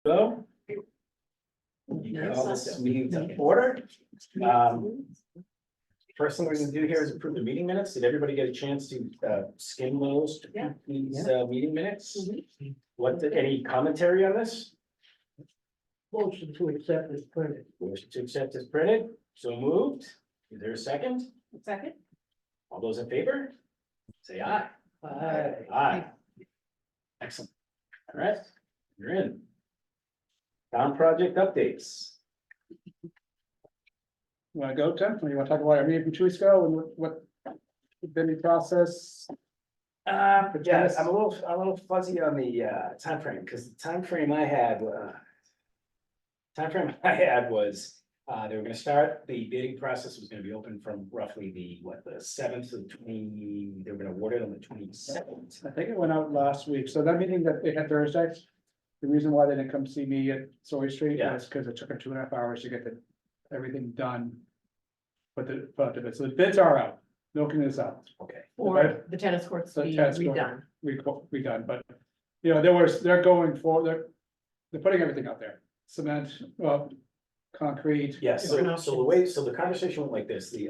Go. You can call this meeting to order. First thing we're gonna do here is approve the meeting minutes. Did everybody get a chance to skim those? Yeah. These meeting minutes? Any commentary on this? Motion to accept is printed. Motion to accept is printed, so moved. Is there a second? Second? All those in favor? Say aye. Aye. Aye. Excellent. All right, you're in. Town project updates. You wanna go, Tim? Or you wanna talk about our meeting from 2 weeks ago and what the bidding process? Yeah, I'm a little fuzzy on the timeframe, because the timeframe I had, was, they were gonna start, the bidding process was gonna be open from roughly the 7th to the 20, they were gonna award it on the 27th. I think it went out last week. So that meeting that they had Thursday, the reason why they didn't come see me at Sawyer Street Yeah. was because it took them 2.5 hours to get everything done. But so the bids are out, milking is out, Okay, Or the tennis courts The be tennis court. redone. redone, but. You know, they're putting everything out there, cement, concrete. yeah, you know, so the conversation went like this, the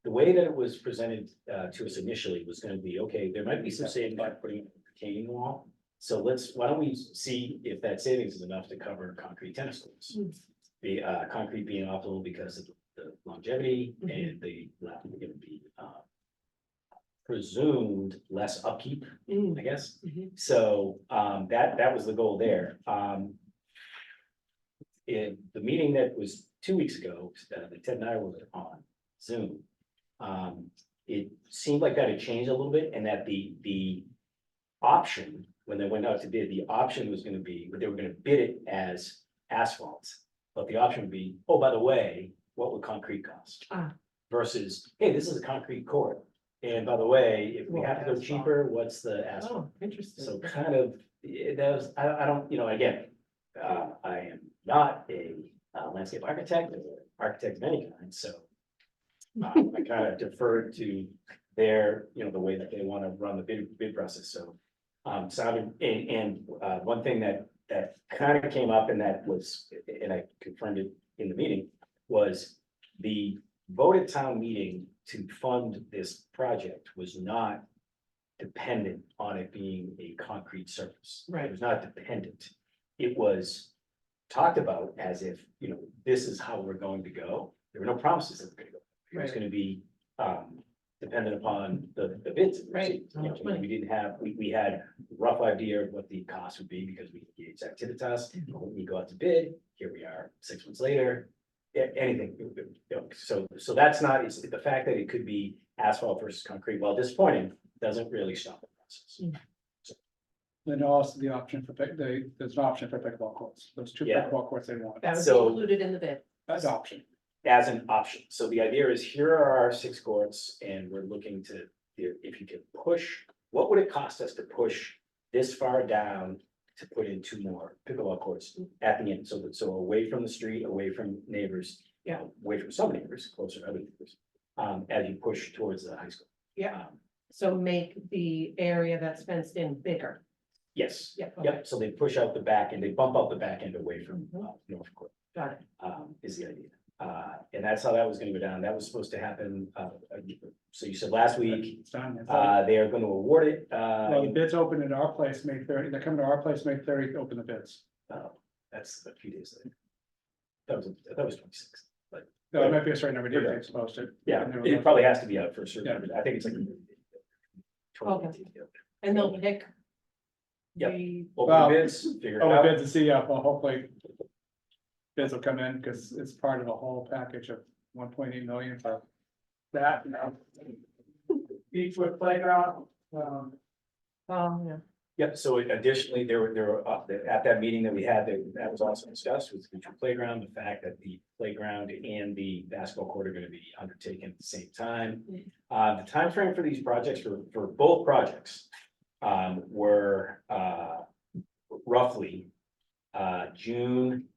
way that it was presented to us initially was gonna be, okay, there might be some savings by putting a retaining wall. So why don't we see if that savings is enough to cover concrete tennis courts? Mm. The concrete being optimal because of the longevity Mhm. and the gonna be presumed less upkeep, I guess. Mhm. So that was the goal there. In the meeting that was 2 weeks ago, that Ted and I were on Zoom. It seemed like that had changed a little bit and that the option, when they went out to bid, the option was gonna be, they were gonna bid it as asphalt. But the option would be, oh, by the way, what would concrete cost? Ah. Versus, hey, this is a concrete court. And by the way, if we Well, have to go asphalt. cheaper, what's the asphalt? Oh, interesting. So kind of, that was, I don't, again, I am not a landscape architect, or architect of any kind, so. I kind of deferred to their, the way that they want to run the bid process, so. Sounded, and one thing that kind of came up and that was, and I confirmed it in the meeting, was the vote at town meeting to fund this project was not dependent on it being a concrete surface. Right. It was not dependent. It was talked about as if, this is how we're going to go. There were no promises that we're gonna go. It was Right. gonna be dependent upon the bids. that we Right. received. How much money? We didn't have, we had a rough idea of what the cost would be because we engaged Activitas. When we go out to bid, here we are 6 months later. Anything, so that's not, it's the fact that it could be asphalt versus concrete, while disappointing, doesn't really stop the process. Mm. Then also the option for, there's an option for pickleball courts, those 2 Yeah. pickleball courts they want, That would be So- included in the bid. that's an option. As an option. So the idea is, here are our 6 courts, and we're looking to, if you can push, what would it cost us to push this far down to put in 2 more pickleball courts at the end? So away from the street, away from neighbors. Yeah. Away from some neighbors, closer to other neighbors, as you push towards the high school. Yeah. So make the area that's fenced in bigger. Yes, Yeah. okay. yep, so they push out the back end, they bump out the back end away from Mhm. North Court. Got it. Is the idea. And that's how that was gonna go down. That was supposed to happen, so you said last week, It's done. they are gonna award it, Well, the bids open at our place, May 30, they're coming to our place, May 30, to open the bids. that's a few days later. That was 26, but No, it might be a certain number of days they supposed to. yeah, And they were it looking- probably has to be out for a certain, Yeah. number. I think it's like. 20 Okay. days. And they'll pick. Yep. the- Open Well, the bids, figure it Oh, out. bids to see, yeah, well, hopefully. Bids will come in, because it's part of a whole package of 1.8 million for that, Each with playground, Yeah. Yep, so additionally, there were, at that meeting that we had, that was also discussed with the future playground, the fact that the playground and the basketball court are gonna be undertaken at the same time. The timeframe for these projects, for both projects, were, roughly, June,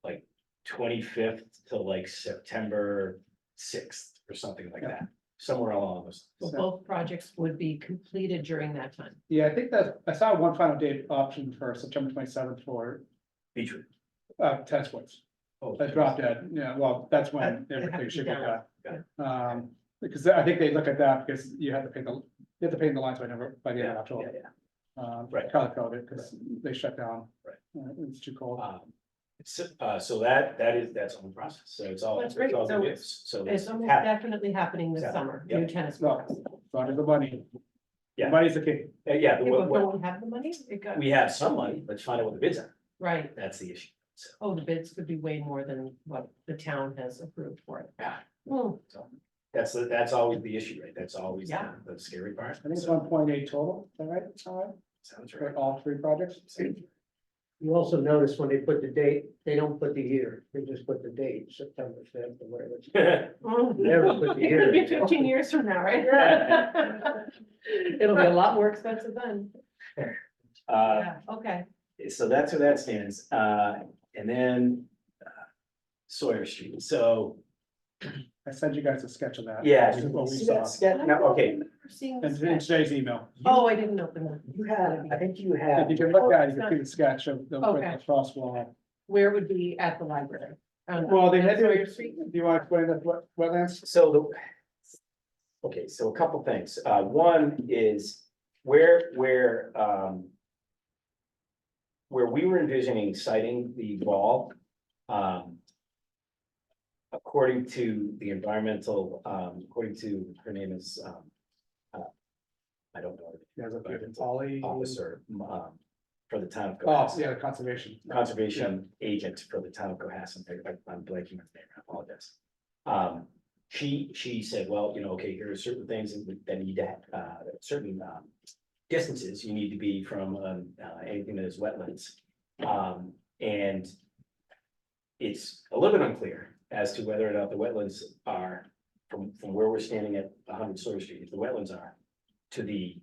like 25th to like September 6th or something like that, somewhere along those. So both projects would be completed during that time. yeah, I think that, I saw one final date option for September 27th for Beechwood. Tennis courts. Oh, That dropped dead, yeah, well, that's when They have everything to should be be done. done. Because I think they look at that because you have to pay you have to pay the lines by November, by the end of Yeah, October. yeah. Right. Color coded, because they shut down. Right. It's too cold. So that's on the process, so it's all. That's great. it's all So good news. So It's almost happening. definitely happening this Happening. summer, Yep. new tennis No. courts. Under the money. Yeah. The money's the key. Yeah, but People don't have the money, we have some money, let's find out what the bids are, right, that's the issue, so. oh, the bids could be way more than what the town has approved for it. Yeah. Hmm, So that's always the issue, right? That's always Yeah. the scary part. I think it's So, 1.8 total, is that right? All right, sounds for right. all three projects? You also notice when they put the date, they don't put the year, they just put the date, September 5th or whatever. hmm. Never put the It'll be year. 15 years from now, right? It'll be a lot more expensive then. Yeah, okay. So that's where that stands, and then Sawyer Street, so, I sent you guys a sketch of that. yeah. What we See saw. that sketch? No, okay, I remember seeing the And in sketch. today's email. Oh, I didn't open that. you had, I think you If had. you can look at it, you can see the sketch of the Okay. frost wall. Where would be at the library? Well, they had Sawyer to, Street? do you want to explain the wetlands? So okay, so a couple things. One is where we were envisioning citing the wall. According to the environmental, according to, her name is, I don't know. There's a Environmental poly. Officer, for the town of Oh, Cohasset. yeah, the conservation. Conservation agent for the town of Cohasset, I'm blanking on the name, I apologize. She said, well, okay, here are certain things that need to, certain, distances you need to be from, anything that is wetlands. And it's a little bit unclear as to whether or not the wetlands are from where we're standing at 100 Sawyer Street, if the wetlands are to the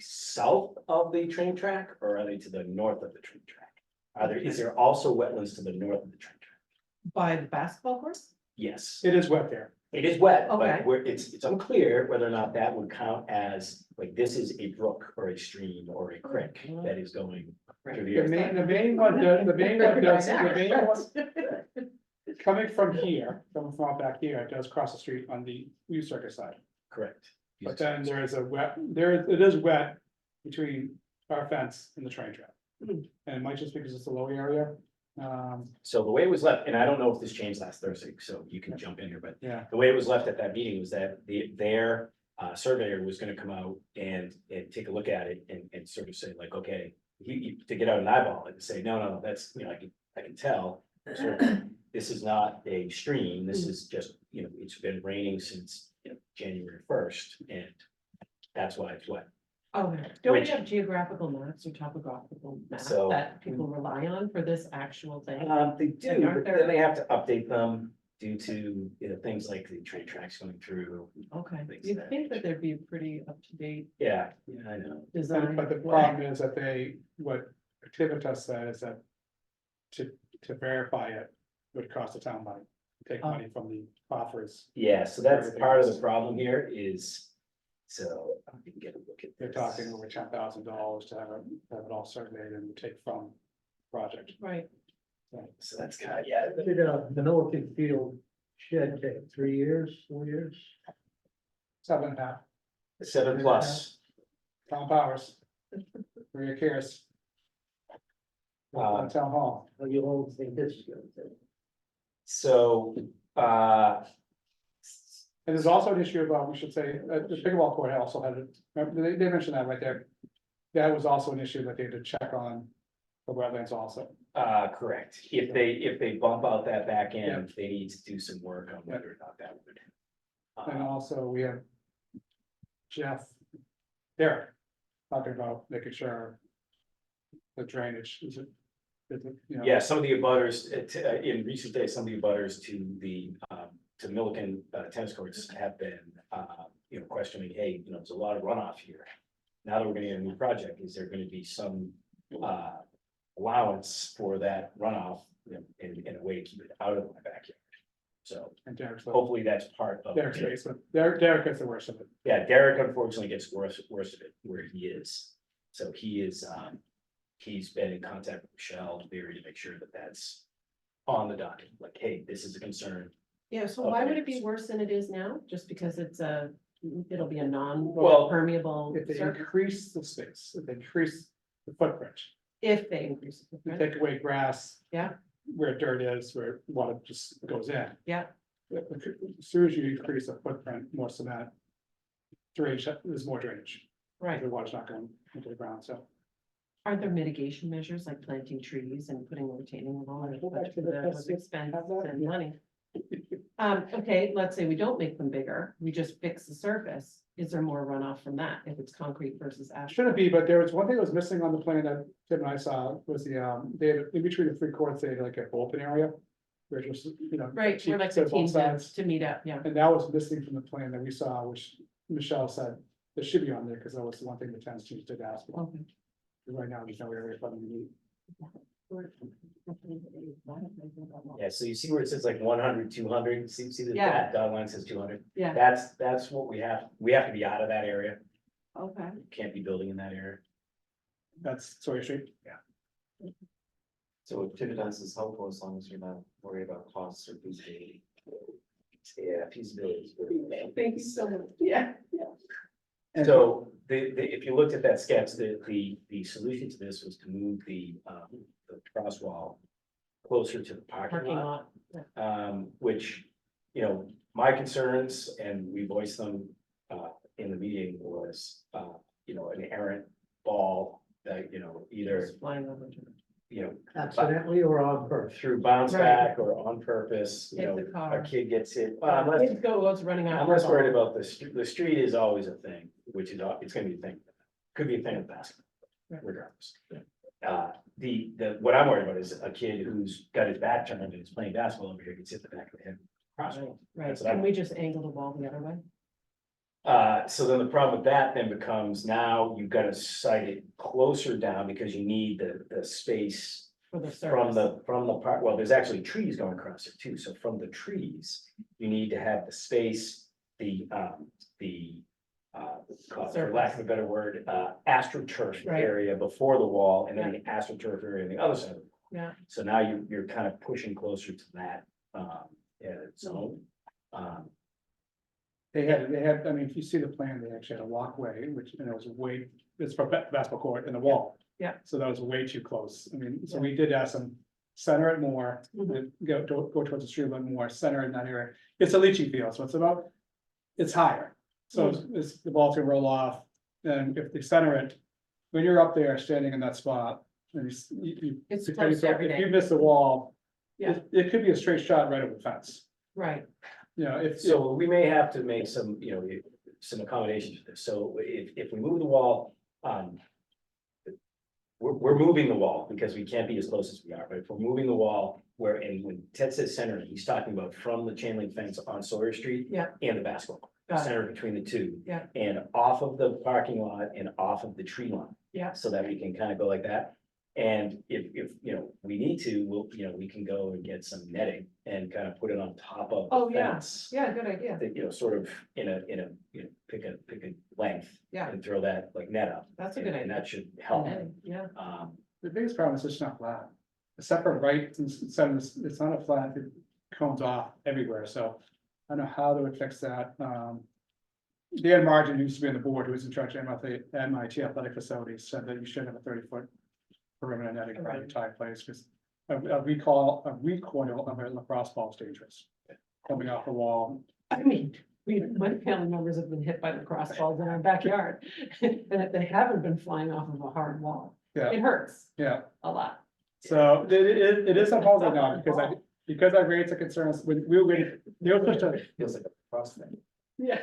south of the train track, or are they to the north of the train track? Is there also wetlands to the north of the train track? By the basketball court? Yes, It is wet there. it is wet, Okay. but it's unclear whether or not that would count as, like, this is a brook or a stream or a creek that is going through the The area. main one, the main one does, the main one, coming from here, coming from back here, it does cross the street on the U Circuit side. Correct. But then there is a wet, it is wet between our fence and the train track. Hmm. And it might just because it's a low area. So the way it was left, and I don't know if this changed last Thursday, so you can jump in here, but Yeah, the way it was left at that meeting was that their surveyor was gonna come out and take a look at it and sort of say like, okay, to get out an eyeball and say, no, that's, I can tell. sort of, This is not a stream, this is just, it's been raining since, January 1st, and that's why it's wet. Oh, don't we Which- have geographical maps or topographical maps So- that people rely on for this actual thing? They do, aren't but then they have to update them due to, things like the train tracks going through. Okay, things you'd that think that nature. there'd be pretty up to date Yeah, I know. design. but the problem is that what Activitas said is that to verify it would cost the town money. Take Oh. money from the coffers. Yeah, so that's Everything part of else. the problem here is, so we can get a look at. They're this. talking over $10,000 to have it all surveyed and take from the project. Right, So that's kind of, yeah, Did the Milliken Field shed take 3 years, 4 years? 7.5, 7+. Town Powers. Maria Cares. Uh, Town Hall. How you all think this is gonna take? So, And there's also an issue about, we should say, the pickleball court also had, remember, they mentioned that right there. That was also an issue that they had to check on the wetlands also. correct. If they bump out that back end, they need to do some work on whether or not that would. And also we have Derek, talking about making sure the drainage is, Yeah, some of the abutters, in recent days, some of the abutters to Milliken tennis courts have been, questioning, hey, there's a lot of runoff here. Now that we're gonna get a new project, is there gonna be some, allowance for that runoff, in a way to keep it out of my backyard? So And Derek's, hopefully that's part of. Derek's basement, Derek gets the worst of it. Yeah, Derek unfortunately gets worse of it where he is. So he is, he's been in contact with Michelle Leary to make sure that that's on the docket, like, hey, this is a concern. Yeah, so Of why would it be neighbors. worse than it is now? Just because it'll be a Well, non-permeable If they surface increase the space, if they increase the footprint, if they increase the you footprint? take away grass. Yeah. Where dirt is, where water just goes in. Yeah. As soon as you increase the footprint, more cement. Drainage, there's more drainage, Right. the water's not going into the ground, so. Aren't there mitigation measures like planting trees and putting a retaining wall? Go back But to the that was question. expense Have that? and Yeah. money. Okay, let's say we don't make them bigger, we just fix the surface. Is there more runoff from that if it's concrete versus asphalt? Shouldn't be, but there was one thing that was missing on the plan that Tim and I saw was they had, in between the 3 courts, they had like an open area. Where it was, Right, cheap we're like to the both teams sides. to meet up, yeah. And that was missing from the plan that we saw, which Michelle said, it should be on there, because that was the one thing the tennis teams did ask for. Okay. Right now, there's no area for them to meet. Yeah, so you see where it says like 100, 200. See the Yeah. dotted line says 200, Yeah, that's what we have to be out of that area, okay. can't be building in that area. That's Sawyer Street. So Tiverton is helpful as long as you're not worried about costs or feasibility. Yeah, feasibility is good. Thank you so much. Yeah. So if you looked at that sketch, the solution to this was to move the crosswalk closer to the parking Parking lot. lot. Which, my concerns, and we voiced them, in the meeting was, an errant ball that, either, Just flying over to Accidentally or on purpose. through bounce Right. back or on purpose, Hit the car. a kid gets hit. them. Unless, Kids goes running out. I'm less worried about the street is always a thing, which is, it's gonna be a thing, could be a thing with basketball, Right. regardless. What I'm worried about is a kid who's got his back turned and is playing basketball over here, gets hit the back of the head. Crosswalk. Right, That's what I'm- can we just angle the wall the other way? So then the problem with that then becomes now you've got to site it closer down because you need the space For the from surface. the part, well, there's actually trees going across it too, so from the trees, you need to have the space, for lack of a better word, astroturf Right. area before the wall, and then the astroturf area on the other side. Yeah, So now you're kind of pushing closer to that, zone. They had, I mean, if you see the plan, they actually had a walkway, which, it was it's for basketball court in the wall. Yeah. So that was way too close. I mean, so we did ask them, center it more, Mhm. and go towards the street a little more, center in that area. It's a leaching field, so it's higher. So the ball's gonna roll off, and if they center it, when you're up there standing in that spot, and It's if close every day. you miss the wall, Yeah. it could be a straight shot right over the fence. right, If So we may have to make some, some accommodations for this. So if we move the wall, we're moving the wall because we can't be as close as we are, but if we're moving the wall and when Ted says center, he's talking about from the chain link fence on Sawyer Street. Yeah. And the basketball, court, got it, center between the two. Yeah. And off of the parking lot and off of the tree line. Yeah. So that we can kind of go like that. And if, we need to, we can go and get some netting and kind of put it on top of Oh, the yeah. fence. yeah, good idea, That, sort of in a, pick a length. Yeah. And throw that like net up. that's a good And idea. that should help. Yeah, The biggest problem is it's not flat. Except for right, center, it's not a flat, it cones off everywhere, so I don't know how they would fix that. Dan Margin used to be on the board, who was in charge of MIT athletic facilities, said that you should have a 30-foot perimeter netting around the entire place, because a recoil of a lacrosse ball is dangerous. Coming off the wall, I mean, my family members have been hit by lacrosse balls in our backyard, and if they haven't been flying off of a hard wall, yeah, it hurts yeah. a lot. So it is a hold right now, because I raised the concerns, when we were waiting, there was such a, Feels like a cross thing. Yeah.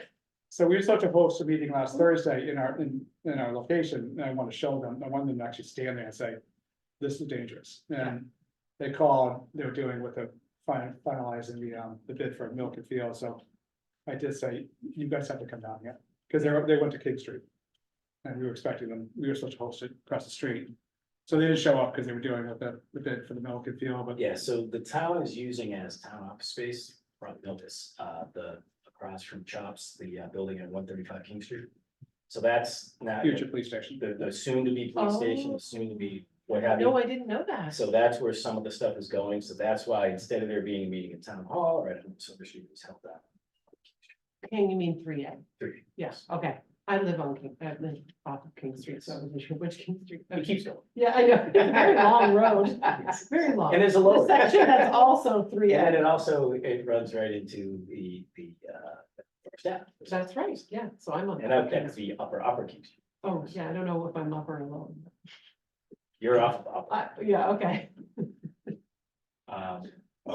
so we were supposed to host a meeting last Thursday in our location, and I want to show them, I wanted them to actually stand there and say, this is dangerous, and they called, they were doing with the finalizing the bid for Milk and Field, so I did say, you guys have to come down here, because they went to King Street. And we were expecting them, we were supposed to host it across the street, so they didn't show up because they were doing with the bid for the Milk and Field, but Yeah, so the town is using as town office space, probably notice, across from Chops, the building at 135 King Street. So that's now future police station. the soon to be police station, Oh. the soon to be what have No, you. I didn't know that. So that's where some of the stuff is going, so that's why instead of there being a meeting in town hall, right, Silver Street was held out. King, you mean 3A? Three. Yes, okay. I live on King, I live off of King Street, so I wasn't sure which King Street. It keeps going. Yeah, I know, it's a very long road, very long. And there's a lower. The section that's also And then 3A. it also, it runs right into the first step. That's right, yeah, so I'm on. And that's the upper King Street. Oh, yeah, I don't know if I'm up or low. You're off of the upper. Yeah, okay.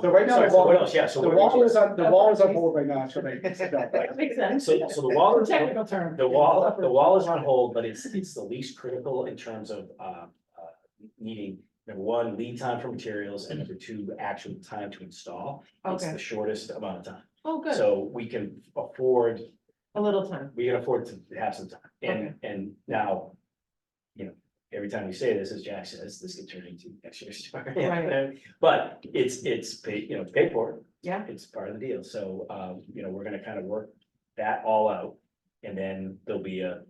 So right now, Sorry, the so what wall, else? Yeah, so. the what wall we is on, the wall is on hold right now until they. That makes sense. So the wall is, Technical term. the wall is on hold, but it's the least critical in terms of, needing, number one, lead time for materials, and number two, actual time to install. It's Okay. the shortest amount of time. Oh, good, So we can afford a little time. we can afford to have some time, and now. You know, every time we say this, as Jack says, this could turn into next year's. Right. But it's paid, it's paid for, Yeah, it's part of the deal, so, we're gonna kind of work that all out. And then there'll be a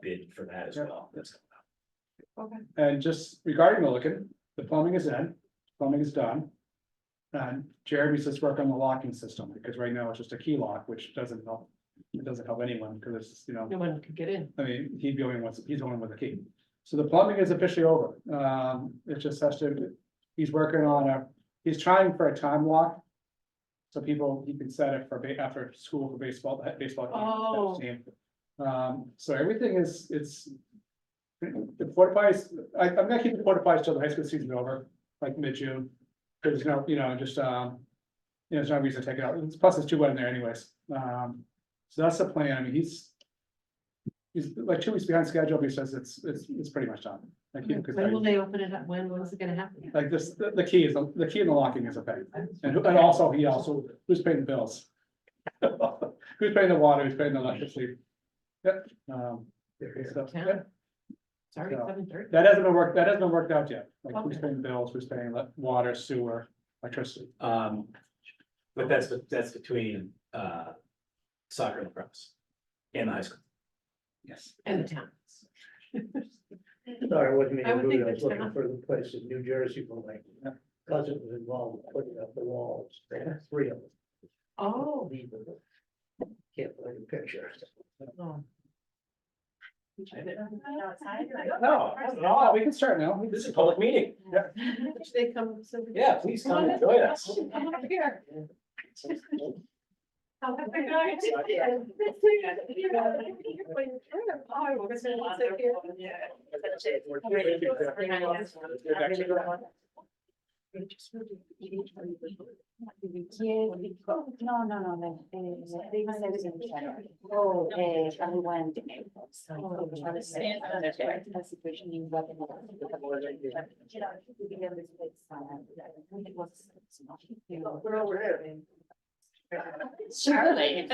bid for that as Yeah. well, that's coming okay. And just regarding Milliken, the plumbing is in, plumbing is done. And Jeremy's just working on the locking system, because right now it's just a key lock, which doesn't help. It doesn't help anyone, because it's, No one could get in. I mean, he's the only one with a key. So the plumbing is officially over. It just has to, he's working on he's trying for a time lock. So he can set it for after school for baseball Oh. team. So everything it's. The porta potties, I'm gonna keep the porta potties till the high school season's over, like mid-June. There's no, just, there's no reason to take it out. Plus it's too wet in there anyways. So that's the plan. I mean, he's like 2 weeks behind schedule, but he says it's pretty much done. Like, When will they open it up? When is it gonna happen? like this, the key is, the key and the locking is a thing. And also, who's paying the bills? Who's paying the water, who's paying the electricity? Yep. So, yeah, It's already Yeah. 7:30. that hasn't been worked out yet. Like who's paying the bills, who's paying water, sewer, electricity. But that's between, soccer and lacrosse. And the high school. Yes. And the town. Sorry, I wasn't I would even think rude, I was the looking town- for the place in New Jersey, but my cousin was involved in putting up the walls, they had 3 of them. Oh. Can't find a picture. Oh. No, we can start now. This is a public meeting. Should they come? so- Yeah, please come and join us. Come up here. No, they said it in January. And we went in April, so. The situation in Guatemala. Surely.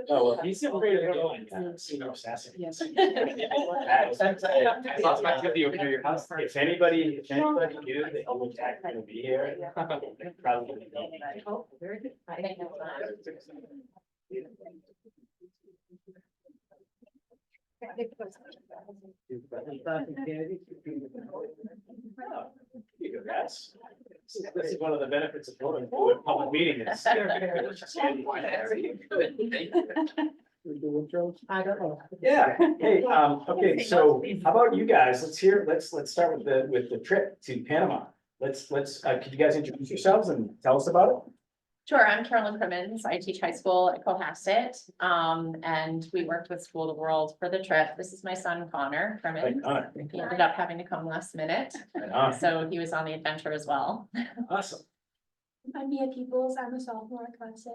Oh, well, he's afraid to go and see no assassin. Yes. I lost my video near your house. If anybody knew that you would actually be here, probably. Oh, very good. You go, guys. This is one of the benefits of going to a public meeting. It's- We do intros. I don't know. Yeah, hey, okay, so how about you guys? Let's start with the trip to Panama. Could you guys introduce yourselves and tell us about it? Sure, I'm Carolyn Crimmins. I teach high school at Cohasset. And we worked with School of the World for the trip. This is my son Connor Crimmins. Right, He ended up having to come last minute, so he was on the adventure as well. Awesome. I'm Mia Peoples, I'm a sophomore at Class A.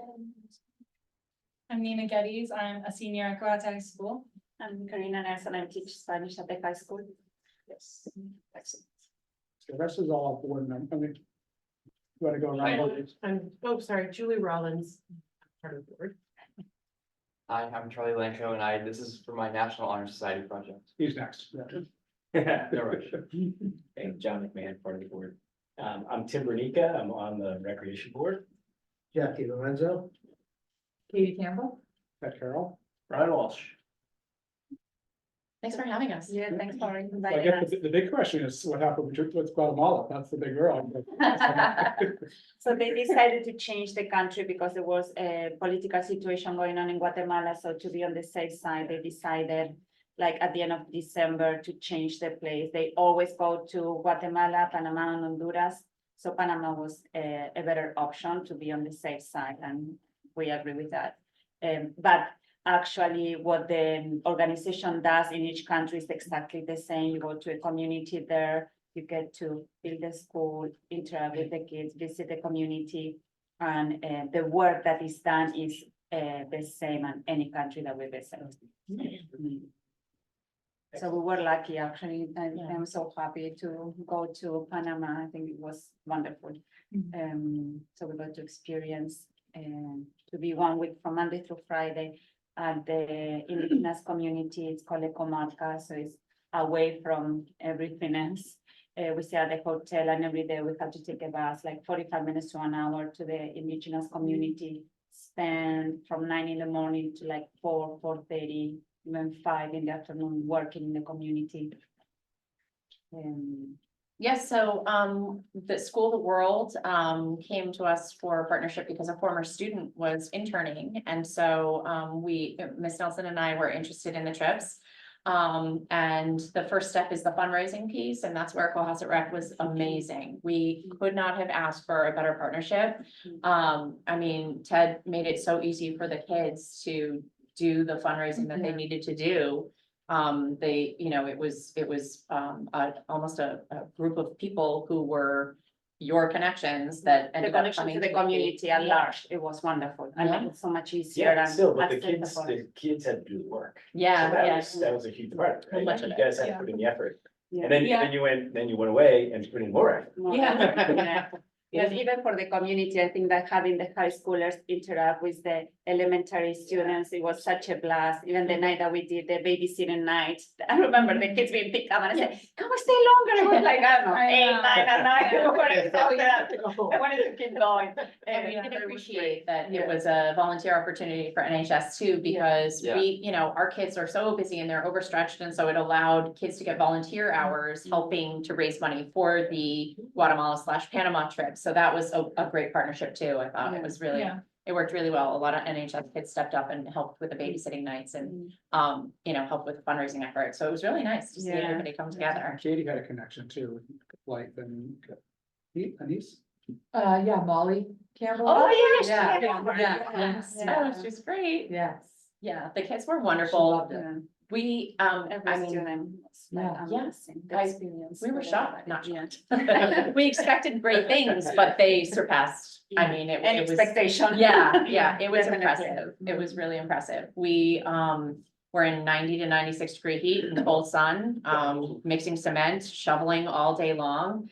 I'm Nina Geddes, I'm a senior at Cohasset High School. I'm Karina Nelson, I teach Spanish at the high school. Yes. Excellent. The rest is all board members. I mean. You wanna go around? Sorry, Julie Rollins. Part of the board. Hi, I'm Charlie Lanco and this is for my National Honor Society project. He's next. Yeah. No rush. And John McMahon, part of the board. I'm Tim Bernica, I'm on the recreation board. Jackie Lorenzo, Katie Campbell. That Carol. Brian Walsh. Thanks for having us. Yeah, thanks for So I inviting guess us. the big question is what happened with Guatemala? That's the big girl. So they decided to change the country because there was a political situation going on in Guatemala. So to be on the safe side, they decided like at the end of December to change the place. They always go to Guatemala, Panama, and Honduras. So Panama was a better option to be on the safe side, and we agree with that. But actually what the organization does in each country is exactly the same. You go to a community there, you get to build a school, interact with the kids, visit the community. And the work that is done is the same in any country that we visit. So we were lucky, actually. I'm so happy to go to Panama. I think it was wonderful. So we got to experience to be 1 week from Monday through Friday at the indigenous community. It's called a comarca, so it's away from everything else. We stay at the hotel, and every day we have to take a bus, like 45 minutes to an hour to the indigenous community. Spend from 9 in the morning to like 4:30, even 5 in the afternoon, working in the community. Yes, so the School of the World came to us for a partnership because a former student was interning. And so Ms. Nelson and I were interested in the trips. And the first step is the fundraising piece, and that's where Cohasset Rec was amazing. We could not have asked for a better partnership. I mean, Ted made it so easy for the kids to do the fundraising that they needed to do. They, you know, it was almost a group of people who were your connections that The ended up connection coming to the the community at Yeah. large, it was wonderful. I mean, it's so much easier. Yeah, but and still, but the accessible. kids had to do the work. So Yeah, that yeah. was, that was a huge part, right? Much of You it, guys had to yeah. put in the effort. Yeah. And then Yeah. you went away and put in more effort. More Yeah. effort, yeah. Yes, even for the community, I think that having the high schoolers interact with the elementary students, it was such a blast. Even the night that we did the babysitting night, I remember the kids being picked up and I said, "Can we stay longer?" It was like, I don't know, I 8, know. 9 at night. We were exhausted. I wanted to keep going. And we Yeah, did it was appreciate great. that Yeah. it was a volunteer opportunity for NHS too, because Yeah. we, you know, our kids are so busy and they're overstretched. And so it allowed kids to get volunteer hours helping to raise money for the Guatemala/Panama trip. So that was a great partnership too. I thought it was really, Yeah. it worked really well. A lot of NHS kids stepped up and helped with the babysitting nights and, you know, helped with the fundraising effort. So it was really nice to see Yeah. everybody come together. Katie had a connection too, with Life and Anise. Yeah, Molly Campbell. Oh, yeah, Yeah, yeah, yes, Oh, she's great. yes. Yeah, the kids were She wonderful. loved it. Yeah. We, Every I mean, student was like Yeah. amazing. The I- experience. we were was shocked, not yeah. shocked. We expected great things, but they surpassed. I mean, Any it was. expectation. Yeah, it was Definitely. impressive. It was really impressive. We were in 90 to 96 degree heat in the cold sun, mixing cement, shoveling all day long.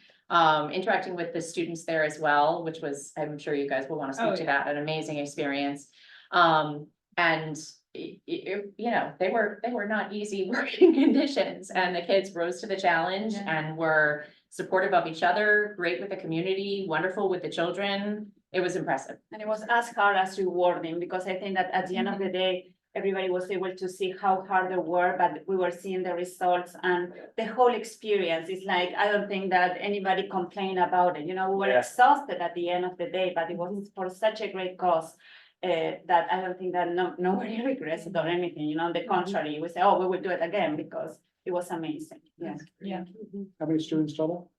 Interacting with the students there as well, which was, I'm sure you guys will want to Oh, speak to that, an amazing experience. And you know, they were not easy working conditions, and the kids rose to the challenge Yeah. and were supportive of each other, great with the community, wonderful with the children. It was impressive. And it was as hard as rewarding, because I think that at the end of the day, everybody was able to see how hard they were, but we were seeing the results and the whole experience is like, I don't think that anybody complained about it, you know, we were Yeah. exhausted at the end of the day, but it was for such a great cause. That I don't think that nobody regrets it or anything, you know, on the contrary, we say, oh, we will do it again because it was amazing, yes. Yeah. How many students total?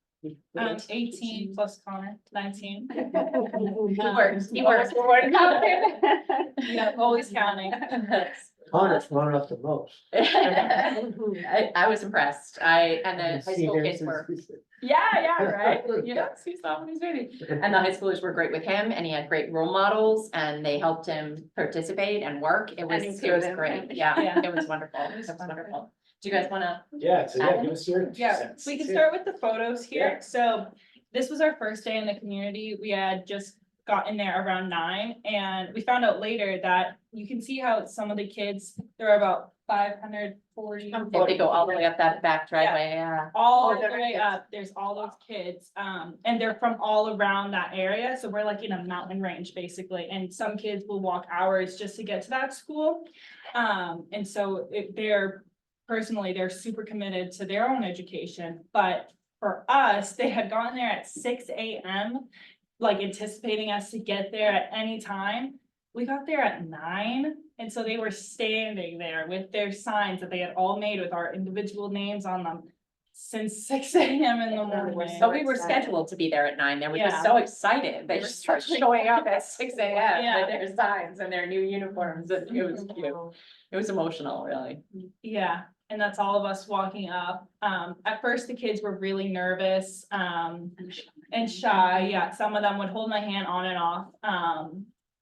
18 plus Connor, 19. He worked. Yeah, always counting. Connor's running up the most. I was impressed. And the high school kids were, yeah, right? You know, he saw when he's baby. And the high schoolers were great with him, and he had great role models, and they helped him participate and work. It was include him. great. Yeah, Yeah. it was wonderful. It was wonderful. Do you guys wanna? Yeah, so yeah, give us your. two Yeah, cents. we can start with the photos here. So this was our first day in the community. We had just gotten there around 9, and we found out later that you can see how some of the kids, there are about 540. If they go all the way up that back driveway, yeah. All Oh, the they're way kids. up, there's all those kids, and they're from all around that area, so we're like in a mountain range basically, and some kids will walk hours just to get to that school. And so they're personally, they're super committed to their own education, but for us, they had gotten there at 6 a.m. Like anticipating us to get there at any time. We got there at 9, and so they were standing there with their signs that they had all made with our individual names on them since 6 a.m. in the morning. So we were scheduled to be there at 9, and we were Yeah. so excited. They They were just started so showing up at 6 a.m. Yeah. with their signs and their new uniforms, and it was cute. It was emotional, really. Yeah, and that's all of us walking up. At first, the kids were really nervous, and shy. Yeah, some of them would hold my hand on and off,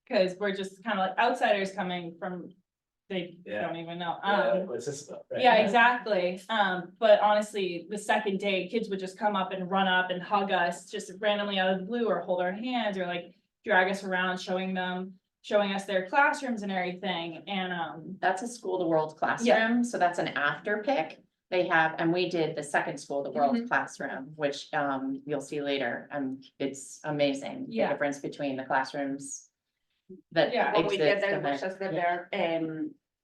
because we're just kind of like outsiders coming from, they Yeah. don't even know. What's this about? Right? Yeah, exactly. But honestly, the second day, kids would just come up and run up and hug us just randomly out of the blue, or hold our hands, or like drag us around, showing us their classrooms and everything. And That's a School of the World classroom, so that's an after pick. They have, and we did the second School of the World classroom, which you'll see later, it's amazing. The Yeah. difference between the classrooms that Yeah. When we get exist there, it and was the just that there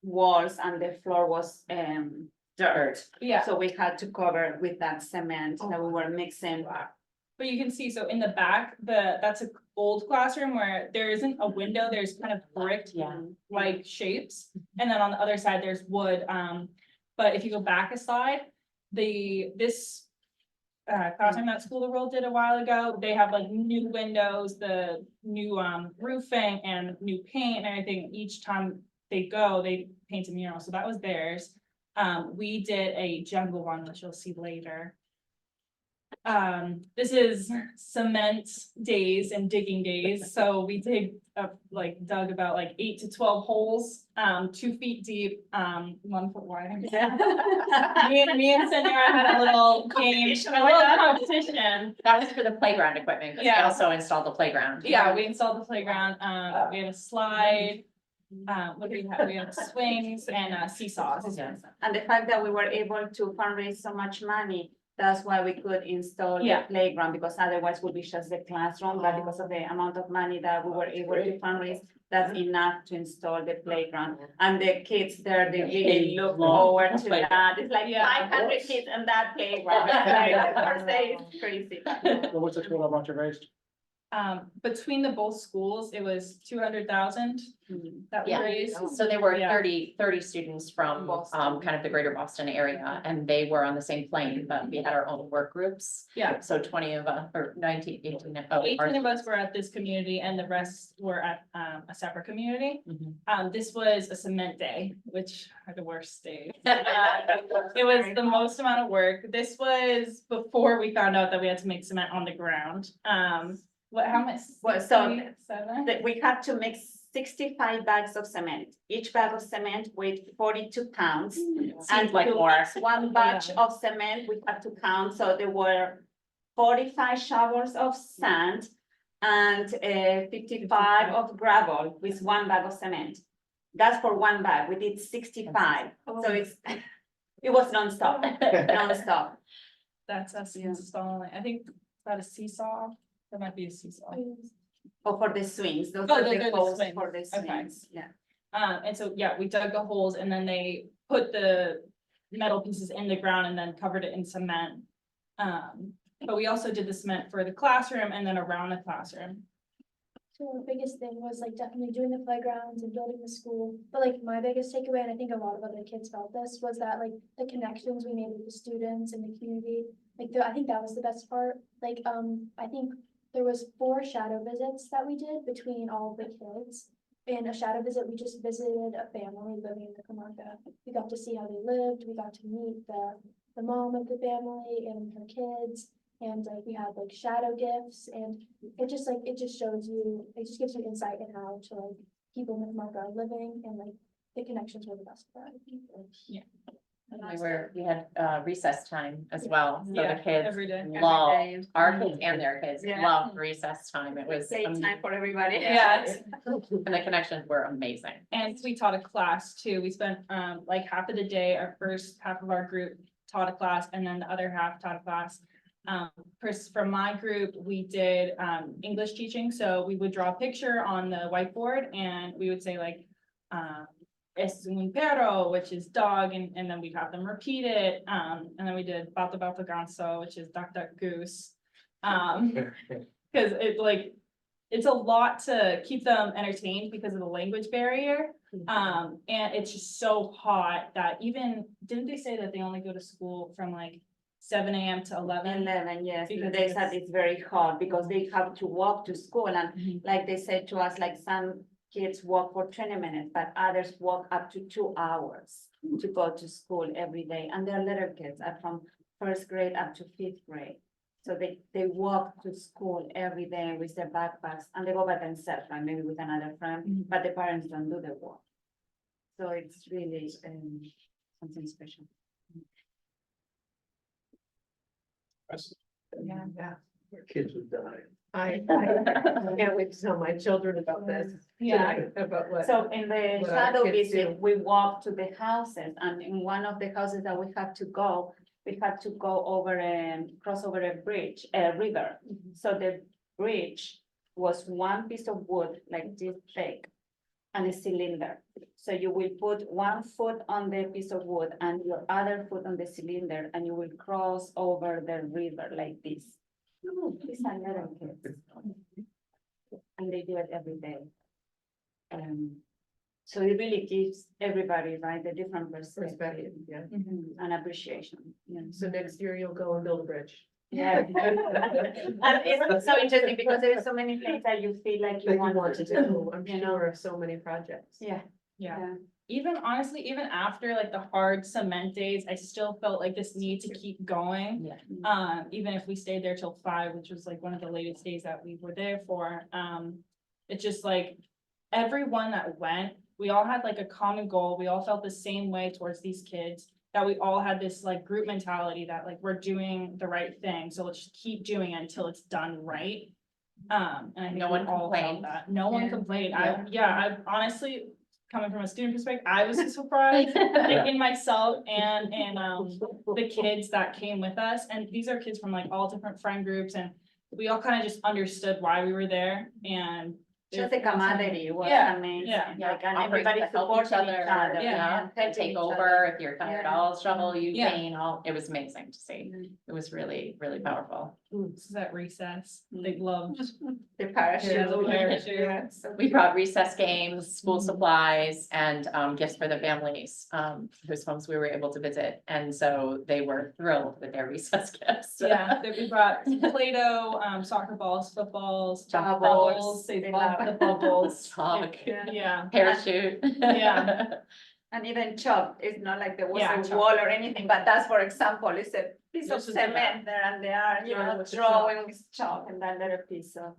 walls and the floor was dirt. yeah. So we had to cover with that cement that we were mixing. But you can see, so in the back, that's an old classroom where there isn't a window, there's kind of brick Yeah. like shapes. And then on the other side, there's wood. But if you go back a slide, this classroom that School of the World did a while ago, they have like new windows, the new roofing and new paint and everything. Each time they go, they paint a mural. So that was theirs. We did a jungle one, which you'll see later. This is cement days and digging days, so we dug about like 8 to 12 holes, 2 feet deep, 1 foot wide. Me and Senora had a little game, a little competition. that was for the playground equipment, 'cause we Yeah. also installed the playground. Yeah, we installed the playground, we had a slide, what do we have? We had swings and seesaws. Yeah. And the fact that we were able to fundraise so much money, that's why we could install the Yeah. playground, because otherwise would be just the classroom, but because of the amount of money that we were able to fundraise, that's enough to install the playground. And the kids there, they really look forward to that. It's like Yeah. 500 kids in that playground. Like, the first day is crazy. What was the total amount you raised? Between the both schools, it was 200,000 that we Yeah. raised. So there were Yeah. 30 students from Boston. kind of the greater Boston area, and they were on the same plane, but we had our own work groups. Yeah. So 20 of us, or 19, 18. Oh, 18 of us were at this community and the rest were at a separate community. Mhm. This was a cement day, which are the worst days. It was the most amount of work. This was before we found out that we had to make cement on the ground. How much? Well, so 67? That we had to make 65 bags of cement. Each bag of cement weighed 42 pounds. And Seems like to more. mix one batch of cement, we had to count, so there were 45 showers of sand and 55 of gravel with one bag of cement. That's for one bag. We did 65, so it was nonstop, nonstop. That's us Yeah. installing. I think that a seesaw. That might be a seesaw. Or for the swings, those Oh, are those are the the holes swings. for the Okay. swings, yeah. And so, yeah, we dug the holes and then they put the metal pieces in the ground and then covered it in cement. But we also did the cement for the classroom and then around the classroom. So the biggest thing was like definitely doing the playgrounds and building the school, but like my biggest takeaway, and I think a lot of other kids felt this, was that like the connections we made with the students and the community. I think that was the best part. Like, I think there was 4 shadow visits that we did between all of the kids. In a shadow visit, we just visited a family living in the Camarga. We got to see how they lived, we got to meet the mom of the family and her kids. And we had like shadow gifts, and it just shows you, it just gives you insight in how to like people in Camarga are living, and like the connections were the best part. We had recess time as well, so Yeah, the kids every day. loved, our kids and their kids Yeah. loved recess time. It was, Playtime for everybody. Yeah. and the connections were amazing. And we taught a class too. We spent like half of the day, our first half of our group taught a class and then the other half taught a class. From my group, we did English teaching. So we would draw a picture on the whiteboard and we would say like, es un perro, which is dog, and then we'd have them repeat it. And then we did bata bata ganso, which is duck duck goose. Cause it like, it's a lot to keep them entertained because of the language barrier. And it's just so hot that even, didn't they say that they only go to school from like 7 AM to 11? 11, yes, Because they said it's- it's very hard because they have to walk to school and Mhm. like they said to us, like some kids walk for 20 minutes, but others walk up to 2 hours to go to school every day. And they're little kids are from first grade up to 5th grade. So they walk to school every day with their backpacks and they go by themselves, and maybe with another friend, Mhm. but the parents don't do the walk. So it's really something special. Yeah, Kids would die. I can't wait to tell my children about this. Yeah. tonight, About what. So in the what our shadow kids do. visit, we walk to the houses, and in one of the houses that we had to go, we had to go over and cross over a bridge, a river. So the bridge was one piece of wood like this thick and a cylinder. So you will put one foot on the piece of wood and your other foot on the cylinder, and you will cross over the river like this. These are little kids. And they do it every day. So it really gives everybody, right, the different perspective Perspective, yeah. and appreciation. Yeah. So next year you'll go and build a bridge. Yeah. And it's so interesting because there are so many things that you feel like That you you want to do. I'm you know? sure of so many projects. Yeah, Yeah. yeah. Even honestly, even after like the hard cement days, I still felt like this need to keep going. Yeah. Even if we stayed there till 5, which was like one of the latest days that we were there for, it's just like everyone that went, we all had like a common goal. We all felt the same way towards these kids, that we all had this like group mentality that like we're doing the right thing. So let's just keep doing it until it's done right. And I think No we one all felt complained. that. No one Yeah. complained. I honestly, coming from a student perspective, I was surprised, like in myself and the kids that came with us. And these are kids from like all different friend groups, and we all kind of just understood why we were there, and Just the camaraderie was Yeah, amazing. yeah. Like, and Offerings everybody to help supporting each other, yeah, and helping take each over other. if you're tired, Yeah. I'll shovel, you Yeah. paint, it was amazing to see. It was really, really powerful. This is at recess. They loved. The parachute. the parachute. Yeah, so We brought recess games, school Mhm. supplies, and gifts for the families, whose homes we were able to visit. And so they were thrilled with their recess gifts. Yeah, that we brought Play-Doh, soccer balls, footballs, Bubbles. bubbles, they They loved love the bubbles. Talk, Yeah. Yeah, parachute. Yeah. And even chalk, it's not like there was Yeah, a chalk. wall or anything, but that's, for example, it's a piece of Just to do that. cement there and they are, you Drawing know, with the drawing with chalk and that little piece of.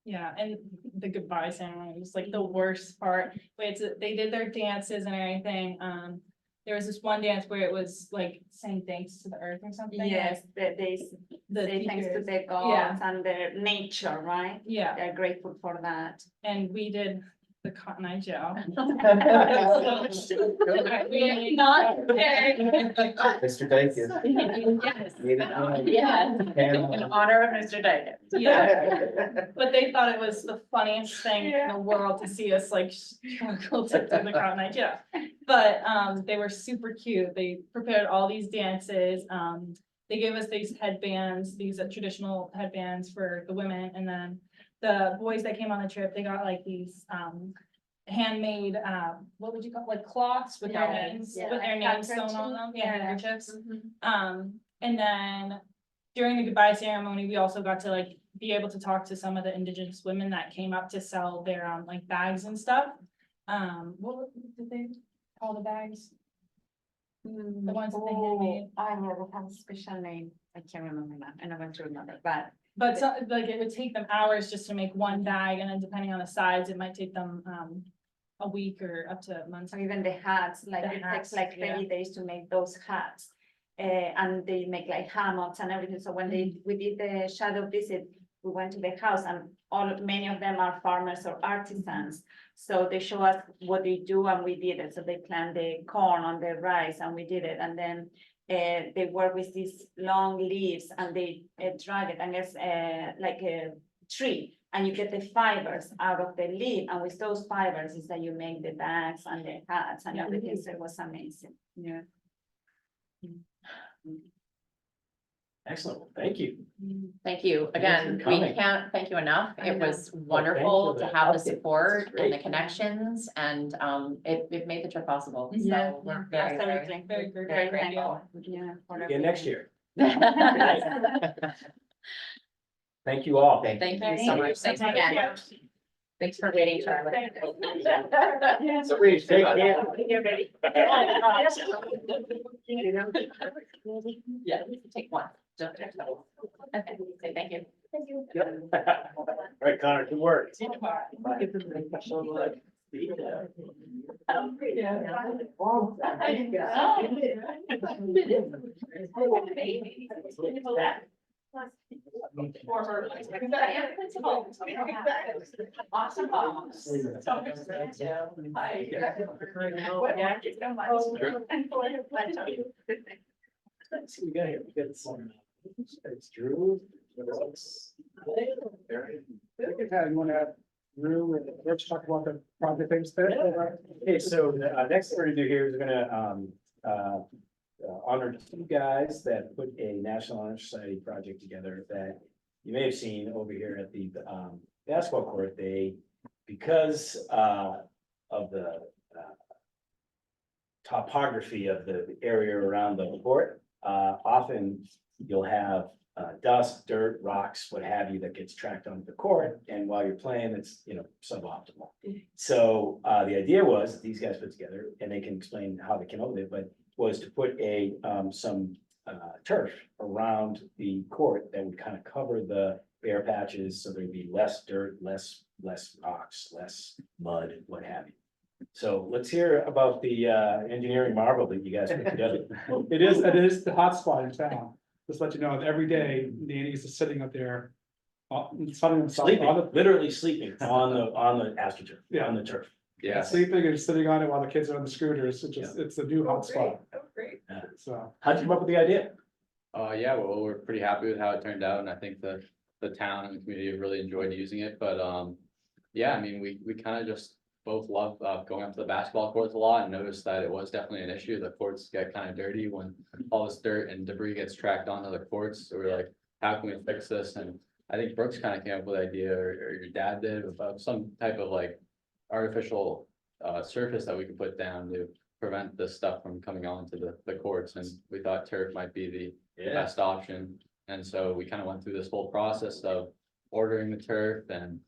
yeah, and the goodbye ceremony was like the worst part. They did their dances and everything. There was this one dance where it was like saying thanks to the earth or something. like, Yes, they The say thanks to teachers. the gods and their nature, right? Yeah, They're grateful for that. and we did the Cotton Eye Joe. Mr. Dykes. Yes. Made it known. Yeah, Panel. in honor of Mr. Dyken. Yeah, but they thought it was the funniest thing in the world to see us like struggle to do the Cotton Eye Joe. But they were super cute. They prepared all these dances. They gave us these headbands, these traditional headbands for the women, and then the boys that came on the trip, they got like these handmade, what would you call, like cloths with their Yeah, names, yeah, with their like names sewn on them, yeah, handkerchiefs. handkerchiefs. Mhm. And then during the goodbye ceremony, we also got to like be able to talk to some of the indigenous women that came up to sell their like bags and stuff. Did they call the bags? The ones that they handmade. I never have a special name. I can't remember now. I'm not going to remember, but But so, like, it would take them hours just to make one bag, and then depending on the size, it might take them a week or up to months. or even the hats, like The it hats, takes like yeah. 30 days to make those hats. And they make like hammocks and everything. So when we did the shadow visit, we went to the house and many of them are farmers or artisans. So they show us what they do and we did it. So they plant the corn on the rice and we did it. And then they work with these long leaves and they drag it and it's like a tree. and you get the fibers out of the leaf, and with those fibers is that you make the bags and the hats and everything, so it was amazing, yeah. Excellent, well, thank you. Thank you. Thanks Again, for we coming. can't thank you enough. I It know. was for wonderful to the have the update. This is support and the great. connections and it made the trip possible. Yeah, So we're very, Absolutely. Very good, Very great thankful. Yeah. for Again next year. very. Thank you all. Thank you so much. Thanks again. Thanks for waiting, Charlotte. So we take care. Yeah, take one. Don't take two. Okay, say thank you. Thank you. All right, Connor, good work. Awesome. Let's see, we got here, we got some. It's Drew. You want to add Drew and let's talk about the project things there. Okay, so the next thing we're gonna do here is we're gonna honor two guys that put a National Honor Society project together that you may have seen over here at the basketball court. They, because of the topography of the area around the court, often you'll have dust, dirt, rocks, what have you, that gets tracked onto the court, and while you're playing, it's, you know, suboptimal. So the idea was, these guys put together, and they can explain how they came up with it, but was to put some turf around the court that would kind of cover the bare patches, so there'd be less dirt, less rocks, less mud, what have you. So let's hear about the engineering marvel that you guys put together. It is the hot spot in town. Just let you know, that every day Danny's is sitting up there. Sunning himself Sleeping, on the, literally sleeping on the AstroTurf, Yeah. on the turf. sleeping and sitting on it while the kids are on the scooters. It's a new hot spot. Great. So. How'd you come up with the idea? Yeah, well, we're pretty happy with how it turned out, and I think the town and the community have really enjoyed using it, but, yeah, I mean, we kind of just both love, going up to the basketball courts a lot and noticed that it was definitely an issue. The courts get kind of dirty when all this dirt and debris gets tracked onto the courts, so we're like, how can we fix this? And I think Brooks kind of came up with the idea, or your dad did, about some type of like artificial, surface that we could put down to prevent this stuff from coming onto the courts, and we thought turf might be the best option. And so we kind of went through this whole process of ordering the turf, and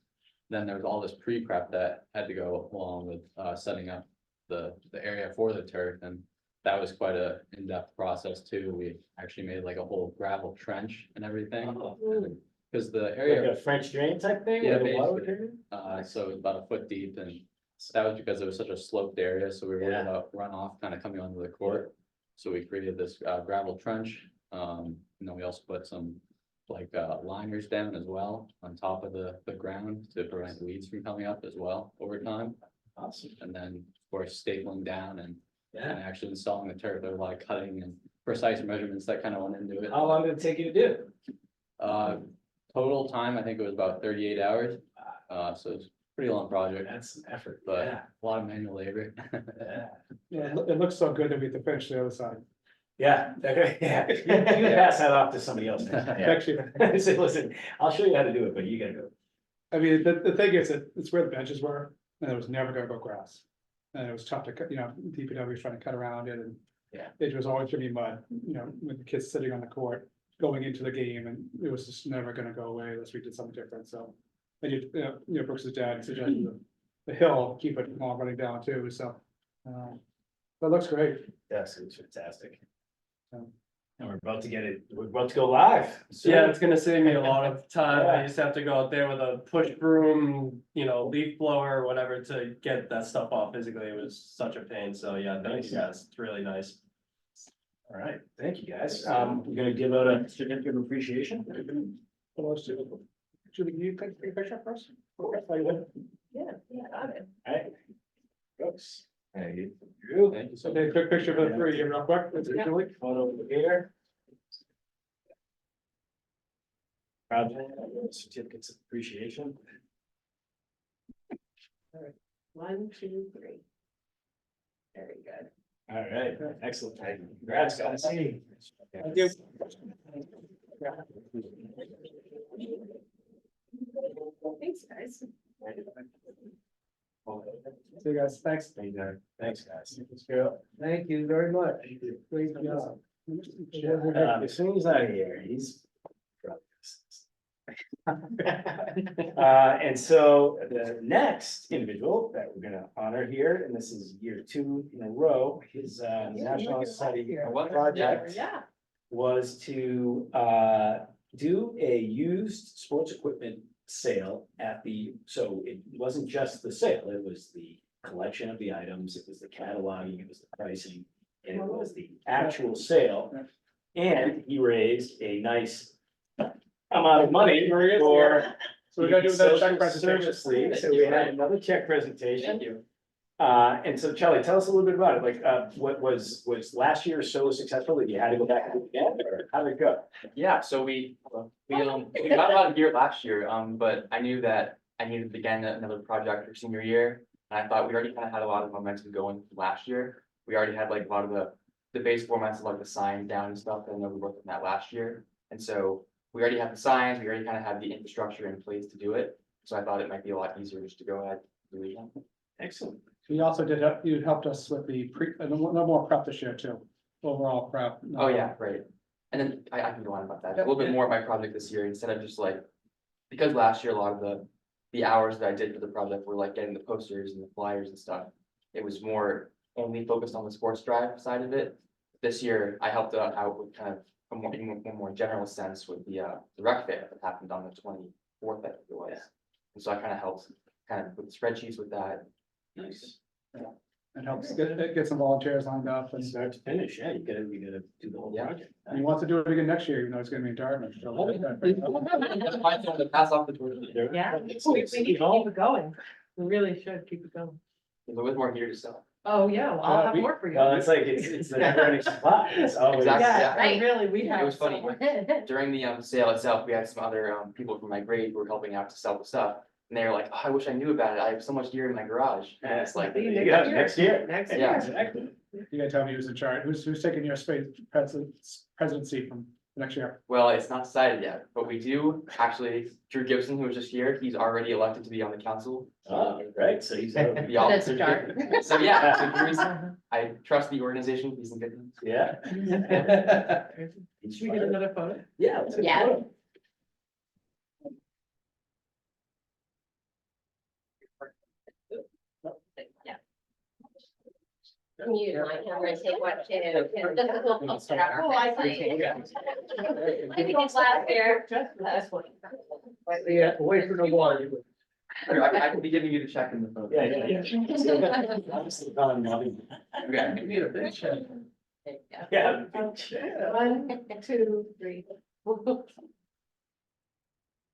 then there was all this pre-prep that had to go along with setting up the area for the turf, and that was quite a in-depth process too. We actually made like a whole gravel trench and everything. Because the area, Like a French drain type thing? Yeah, where the water would basically. hit it? so it was about a foot deep, and that was because it was such a sloped area, so we were worried Yeah. about runoff kind of coming onto the court. So we created this gravel trench, and then we also put some like liners down as well on top of the ground to prevent weeds from coming up as well over time. Awesome. And then, of course, stapling down and Yeah. actually installing the turf. There were a lot of cutting and precise measurements that kind of went into it. How long did it take you to do? Total time, I think it was about 38 hours. So it's a pretty long project, That's an effort, but yeah. a lot of manual labor. Yeah. Yeah, it looks so good that we have to finish the other side. Yeah, yeah. You can pass that off to somebody else. Actually, Say, listen, I'll show you how to do it, but you gotta do it. I mean, the thing is that it's where the benches were, and it was never gonna go grass. And it was tough to cut, DPW was trying to cut around it, and Yeah. it was always gonna be mud, with the kids sitting on the court, going into the game, and it was just never gonna go away unless we did something different, so. And Brooks's dad suggested the hill, keep it all running down too, so. But it looks great. Yes, it's fantastic. Um, And we're about to go live. soon. Yeah, it's gonna save me a lot of time. Yeah. I used to have to go out there with a push broom, leaf blower or whatever to get that stuff off physically. It was such a pain. So yeah, thank you guys. It's really nice. All right, thank you, guys. We're gonna give out a certificate of appreciation. Should you take a picture first? Yeah, got it. All right. Brooks. Thank you. Drew. Thank you so So much. take a quick picture for the three, real quick. Let's do it. Photo over here. project, certificates of appreciation. 1, 2, 3. Very good. All right, excellent. Congrats, guys. Thank you. Thanks, guys. See you guys, thanks. Thanks, guys. Thank you very much. Great job. As soon as I hear, he's. And so the next individual that we're gonna honor here, and this is year 2 in a row, his national study project Yeah. was to do a used sports equipment sale at so it wasn't just the sale, it was the collection of the items, it was the cataloging, it was the pricing, and it was the actual sale. And he raised a nice amount of money for. So we're gonna do that check Social presentation. Service League, so we had another check presentation. Thank you. And so Charlie, tell us a little bit about it, like, what was last year so successful that you had to go back and do it again, or how did it go? Yeah, so we got about a year last year, but I knew that I needed to begin another project for senior year. And I thought we already kind of had a lot of momentum going from last year. We already had like a lot of the base formats of like the signs down and stuff, and then we worked on that last year. And so we already have the signs, we already kind of have the infrastructure in place to do it. So I thought it might be a lot easier just to go ahead and do it again. Excellent. You also you helped us with the no more prep this year too, overall prep. Oh, yeah, right. And then I can go on about that. A little bit more of my project this year, instead of just like, because last year, a lot of the hours that I did for the project were like getting the posters and the flyers and stuff. It was more only focused on the sports drive side of it. This year, I helped out with kind of a more general sense with the rec fair that happened on the 24th, I think it was. And so I kind of helped with spreadsheets with that. Nice. It helps get some volunteers lined up and Start to finish, yeah, you gotta do the whole Yeah. project. he wants to do it again next year, even though it's gonna be in Dartmouth. so- Find someone to pass off the torch. Yeah, we need to keep it going. We really should keep it going. There's always more here to sell. Oh, yeah, well, I'll have we- more for you. Well, it's like, it's the never ending supply, it's always. Exactly. Yeah, Right. really, we have. It was funny. some. During the sale itself, we had some other people from my grade who were helping out to sell the stuff. And they were like, oh, I wish I knew about it. I have so much gear in my garage. And it's like, See, Yeah, next year. Next Yeah. year. Exactly. You gotta tell me who's in charge, who's taking your presidency from next year? well, it's not decided yet, but we do actually, Drew Gibson, who was just here, he's already elected to be on the council. Oh, right, so he's, yeah, The officer start. here. So yeah, so Drew's, I trust the organization. He's in good hands. yeah. Should we get another photo? Yeah. let's take a Yeah. photo. You might have to take one too. This is what we'll put on our Oh, I website. see. I think it's last year. Just last one. Yeah, away from the water. Here, I can be giving you the check in the photo. Yeah. Obviously, not nothing. Okay. Need a big check. Yeah. 1, 2, 3.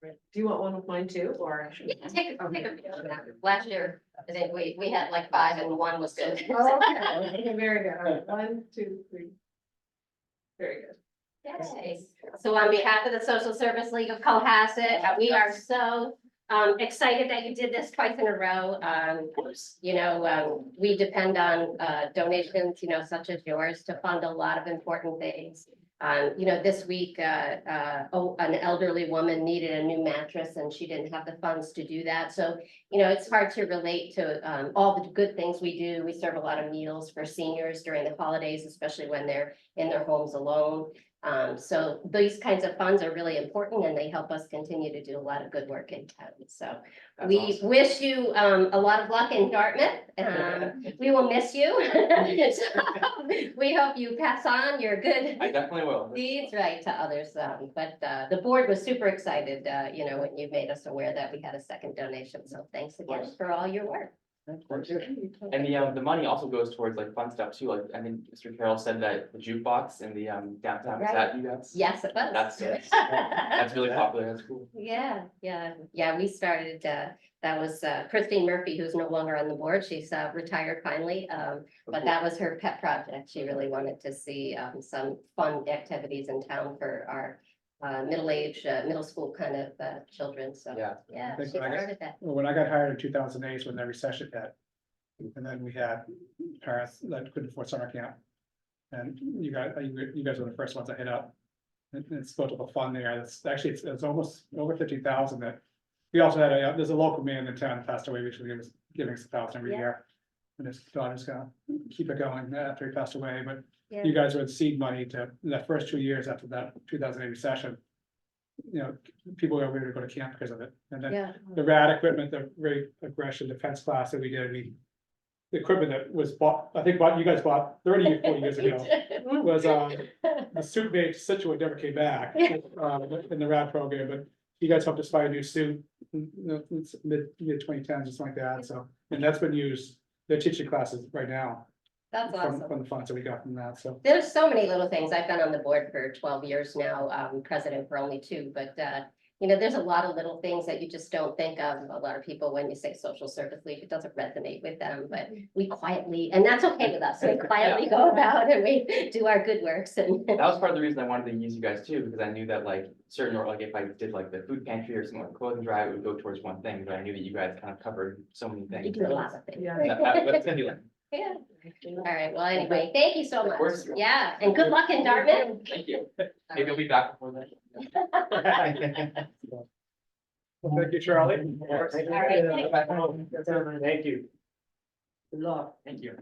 Do you want one of mine too, or? Yeah, take a picture of that. Last year, I think we had like 5 and 1 was good. Oh, okay, very good. All right, 1, 2, 3. Very good. Yay. So on behalf of the Social Service League of Cohasset, we are so excited that you did this twice in a row. We depend on donations, such as yours to fund a lot of important things. This week, an elderly woman needed a new mattress and she didn't have the funds to do that. So, it's hard to relate to all the good things we do. We serve a lot of meals for seniors during the holidays, especially when they're in their homes alone. So these kinds of funds are really important and they help us continue to do a lot of good work in town. So That's we awesome. wish you a lot of luck in Dartmouth. We will miss you. We hope you pass on your good I definitely will. deeds right to others. But the board was super excited, when you made us aware that we had a second donation. So thanks again for all your work. And the money also goes towards like fun stuff too. Like I think Mr. Carroll said that the jukebox in the downtown, is that you guys? Yes, it was. That's really popular. That's cool. Yeah, we started, that was Christine Murphy, who's no longer on the board. She's retired finally. But that was her pet project. She really wanted to see some fun activities in town for our middle-aged, middle school kind of, children, so. Yeah. Yeah, Thanks, she I guess. started that. Well, when I got hired in 2008, when the recession hit. And then we had parents that couldn't afford summer camp. And you guys were the first ones to hit up. And it's built up a fund there, that's actually, it's almost over 50,000 that. We also had there's a local man in town that passed away recently, who was giving us 1,000 every Yeah. year. And his daughter's gonna keep it going after he passed away, but Yeah. you guys were the seed money to, that first 2 years after that 2008 recession. You know, people were ready to go to camp because of it, and then Yeah. the rad equipment, the very aggression defense class that we did, the equipment that was bought, I think you guys bought 30 or 40 years ago, was, the suit made Situate never came back, in the rad program, but you guys helped us buy a new suit, it's mid 2010s, just like that, so, and that's been used, they're teaching classes right now. That's awesome. From the funds that we got from that, so. There's so many little things. I've been on the board for 12 years now, president for only 2, but you know, there's a lot of little things that you just don't think of. A lot of people, when you say social service league, it doesn't resonate with them, but we quietly, and that's okay with us. We quietly go about and we do our good works and. That was part of the reason I wanted to use you guys too, because I knew that like certain, or like if I did like the food pantry or something like clothing drive, it would go towards one thing, but I knew that you guys kind of covered so many things. You do a lot of things. Yeah. But it's gonna be like, Yeah. All right, well, anyway, thank you so Of much. course. Yeah, and good luck in Dartmouth. thank you. Maybe I'll be back before then. Well, thank you, Charlie. All right, Thank you. Good luck. Thank you.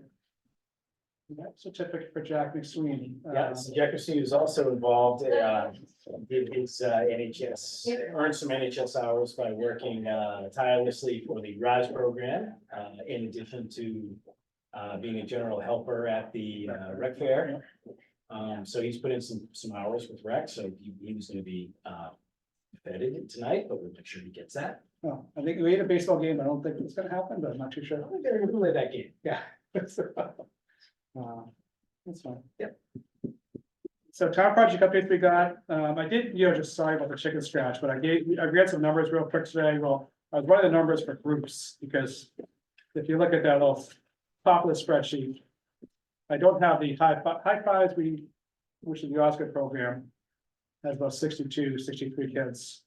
Certificate for Jack McSweeney. Yeah, so Jefferson was also involved, did his NHS, earned some NHS hours by working tirelessly for the RISE program, in addition to being a general helper at the rec fair. So he's put in some hours with rec, so he was gonna be feted tonight, but we'll make sure he gets that. Oh, I think we had a baseball game, I don't think it's gonna happen, but I'm not too sure. We're gonna play that game. Yeah. That's fine. Yep. So town project updates we got, I did, just sorry about the chicken scratch, but I read some numbers real quick today, well, I was running the numbers for groups, because if you look at that little top of the spreadsheet. I don't have the high fives, which is the Oscar program, has about 62, 63 kids.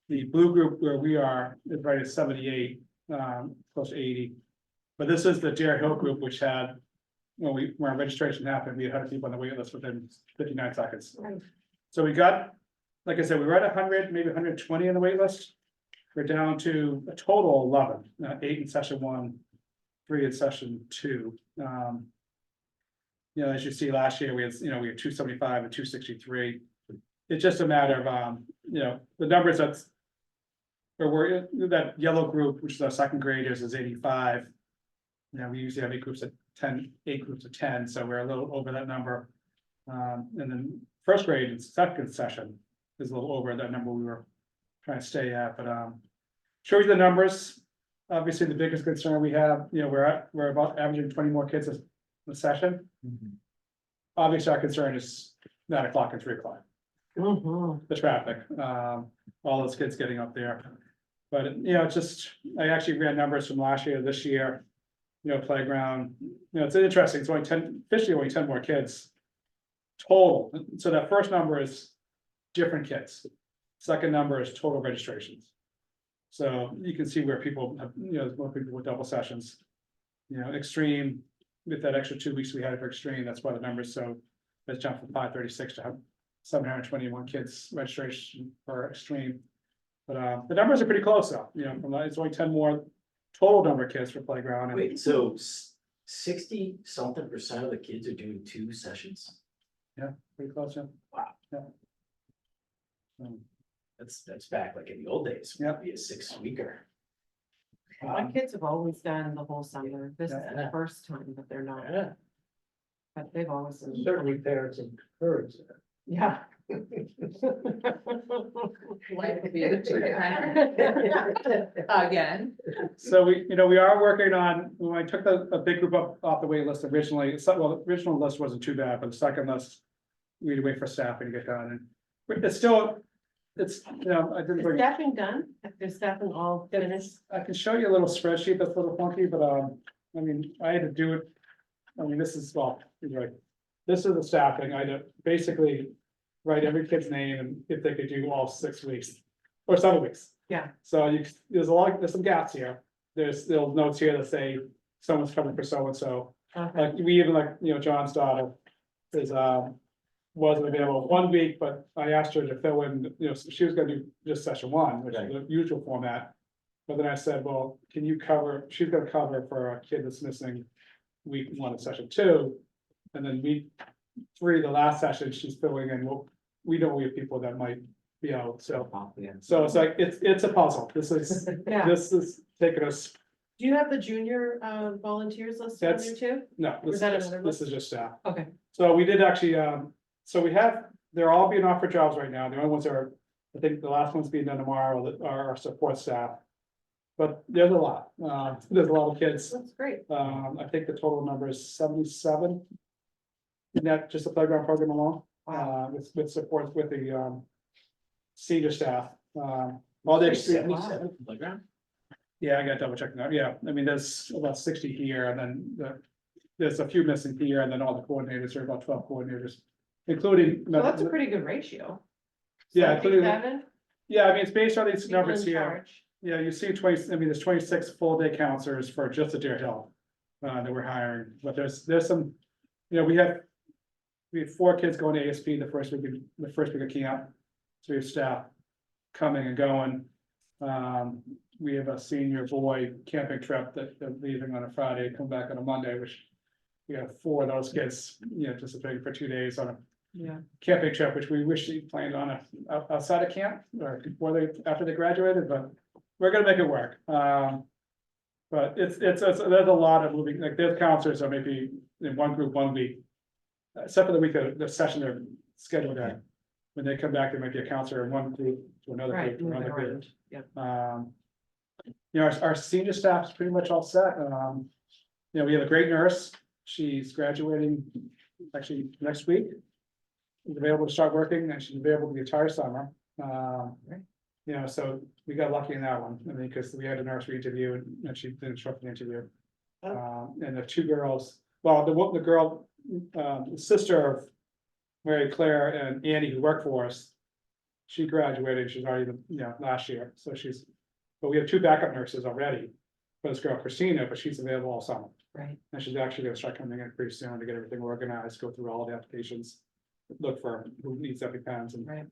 The blue group where we are is right at 78, close to 80. But this is the Dare Hill group, which had, when our registration happened, we had 100 people on the wait list within 59 seconds. So we got, like I said, we were at 100, maybe 120 on the wait list. We're down to a total of 11, 8 in session 1, 3 in session 2. You know, as you see last year, we had 275 and 263. It's just a matter of, the numbers that's. Or we're, that yellow group, which is our second graders, is 85. You know, we usually have 8 groups of 10, so we're a little over that number. And then first grade, it's second session is a little over that number we were trying to stay at, but show you the numbers. Obviously, the biggest concern we have, we're about averaging 20 more kids a session. Obviously, our concern is 9 o'clock and 3 o'clock. The traffic, all those kids getting up there. But, it's just, I actually ran numbers from last year to this year. Playground, it's interesting, it's officially only 10 more kids. Total, so that first number is different kids. Second number is total registrations. So you can see where people have, there's more people with double sessions. Extreme, with that extra 2 weeks we had for Extreme, that's why the numbers, so let's jump from 536 to 721 kids registration for Extreme. But the numbers are pretty close though, it's only 10 more total number of kids for playground. And Wait, so 60-something% of the kids are doing 2 sessions? yeah, pretty close, yeah. Wow. Yeah. That's back like in the old days. Yep. Be a 6-weeker. My kids have always done the whole summer. This is the Yeah. first time that they're not, Yeah. but they've always. done- Certainly parents encourage that. Yeah. Life would be a Again. So we are working on, when I took a big group off the wait list originally, the original list wasn't too bad, but the second list. We had to wait for staffing to get done, and it's still, I didn't Is bring. staffing done? Is staffing all finished? I can show you a little spreadsheet that's a little funky, but I had to do it. This is, this is the staffing, I had to basically write every kid's name and if they could do all 6 weeks or 7 weeks. Yeah. So there's some gaps here. There's notes here that say someone's coming for so-and-so. Okay. Like we even John's daughter is, wasn't available 1 week, but I asked her to fill in, she was gonna do just session 1, which is the usual format. But then I said, well, can you cover, she's gonna cover for a kid that's missing week 1 of session 2. And then week 3, the last session, she's filling in, well, we know we have people that might be out, so. So it's like, it's a puzzle. This is, Yeah. this is taking us, Do you have the junior volunteers listed on there That's- too? no, Or is that another this is just staff. Okay, So we did actually, so we have, they're all being offered jobs right now. The only ones are, I think the last one's being done tomorrow, that are our support staff. But there's a lot, there's a lot of kids. that's great. I think the total number is 77. In that, just the playground program alone, Wow. with support with the, senior staff, all the experience. 77 playground? Yeah, I gotta double check that, yeah, I mean, there's about 60 here, and then there's a few missing here, and then all the coordinators are about 12 coordinators, including. So that's a pretty good ratio. Yeah, including, 77 yeah, I mean, it's based on these people numbers in here, charge. yeah, you see 20, I mean, there's 26 full-day counselors for just the Deer Hill. That we're hiring, but there's some, we have 4 kids going to ASP the first week of camp, so we have staff coming and going. We have a senior boy camping trip that they're leaving on a Friday, come back on a Monday, which we have 4 of those kids, participating for 2 days on a Yeah, camping trip, which we wish they planned on outside of camp or after they graduated, but we're gonna make it work. But there's a lot of moving, like there's counselors are maybe in one group 1 week. Except for the week of the session they're scheduled at. When they come back, there might be a counselor in one group to another right, group to moving another group. around, yeah. Our senior staff is pretty much all set. We have a great nurse. She's graduating actually next week. She's available to start working and she's available the entire summer. So we got lucky in that one. I mean, because we had a nurse interview and she didn't show up for the interview. And the 2 girls, well, the girl, the sister of Mary Claire and Annie who worked for us. She graduated, she's already, last year, so but we have 2 backup nurses already. For this girl Christina, but she's available all summer, Right, and she's actually gonna start coming in pretty soon to get everything organized, go through all the applications. Look for who needs EpiPens and right.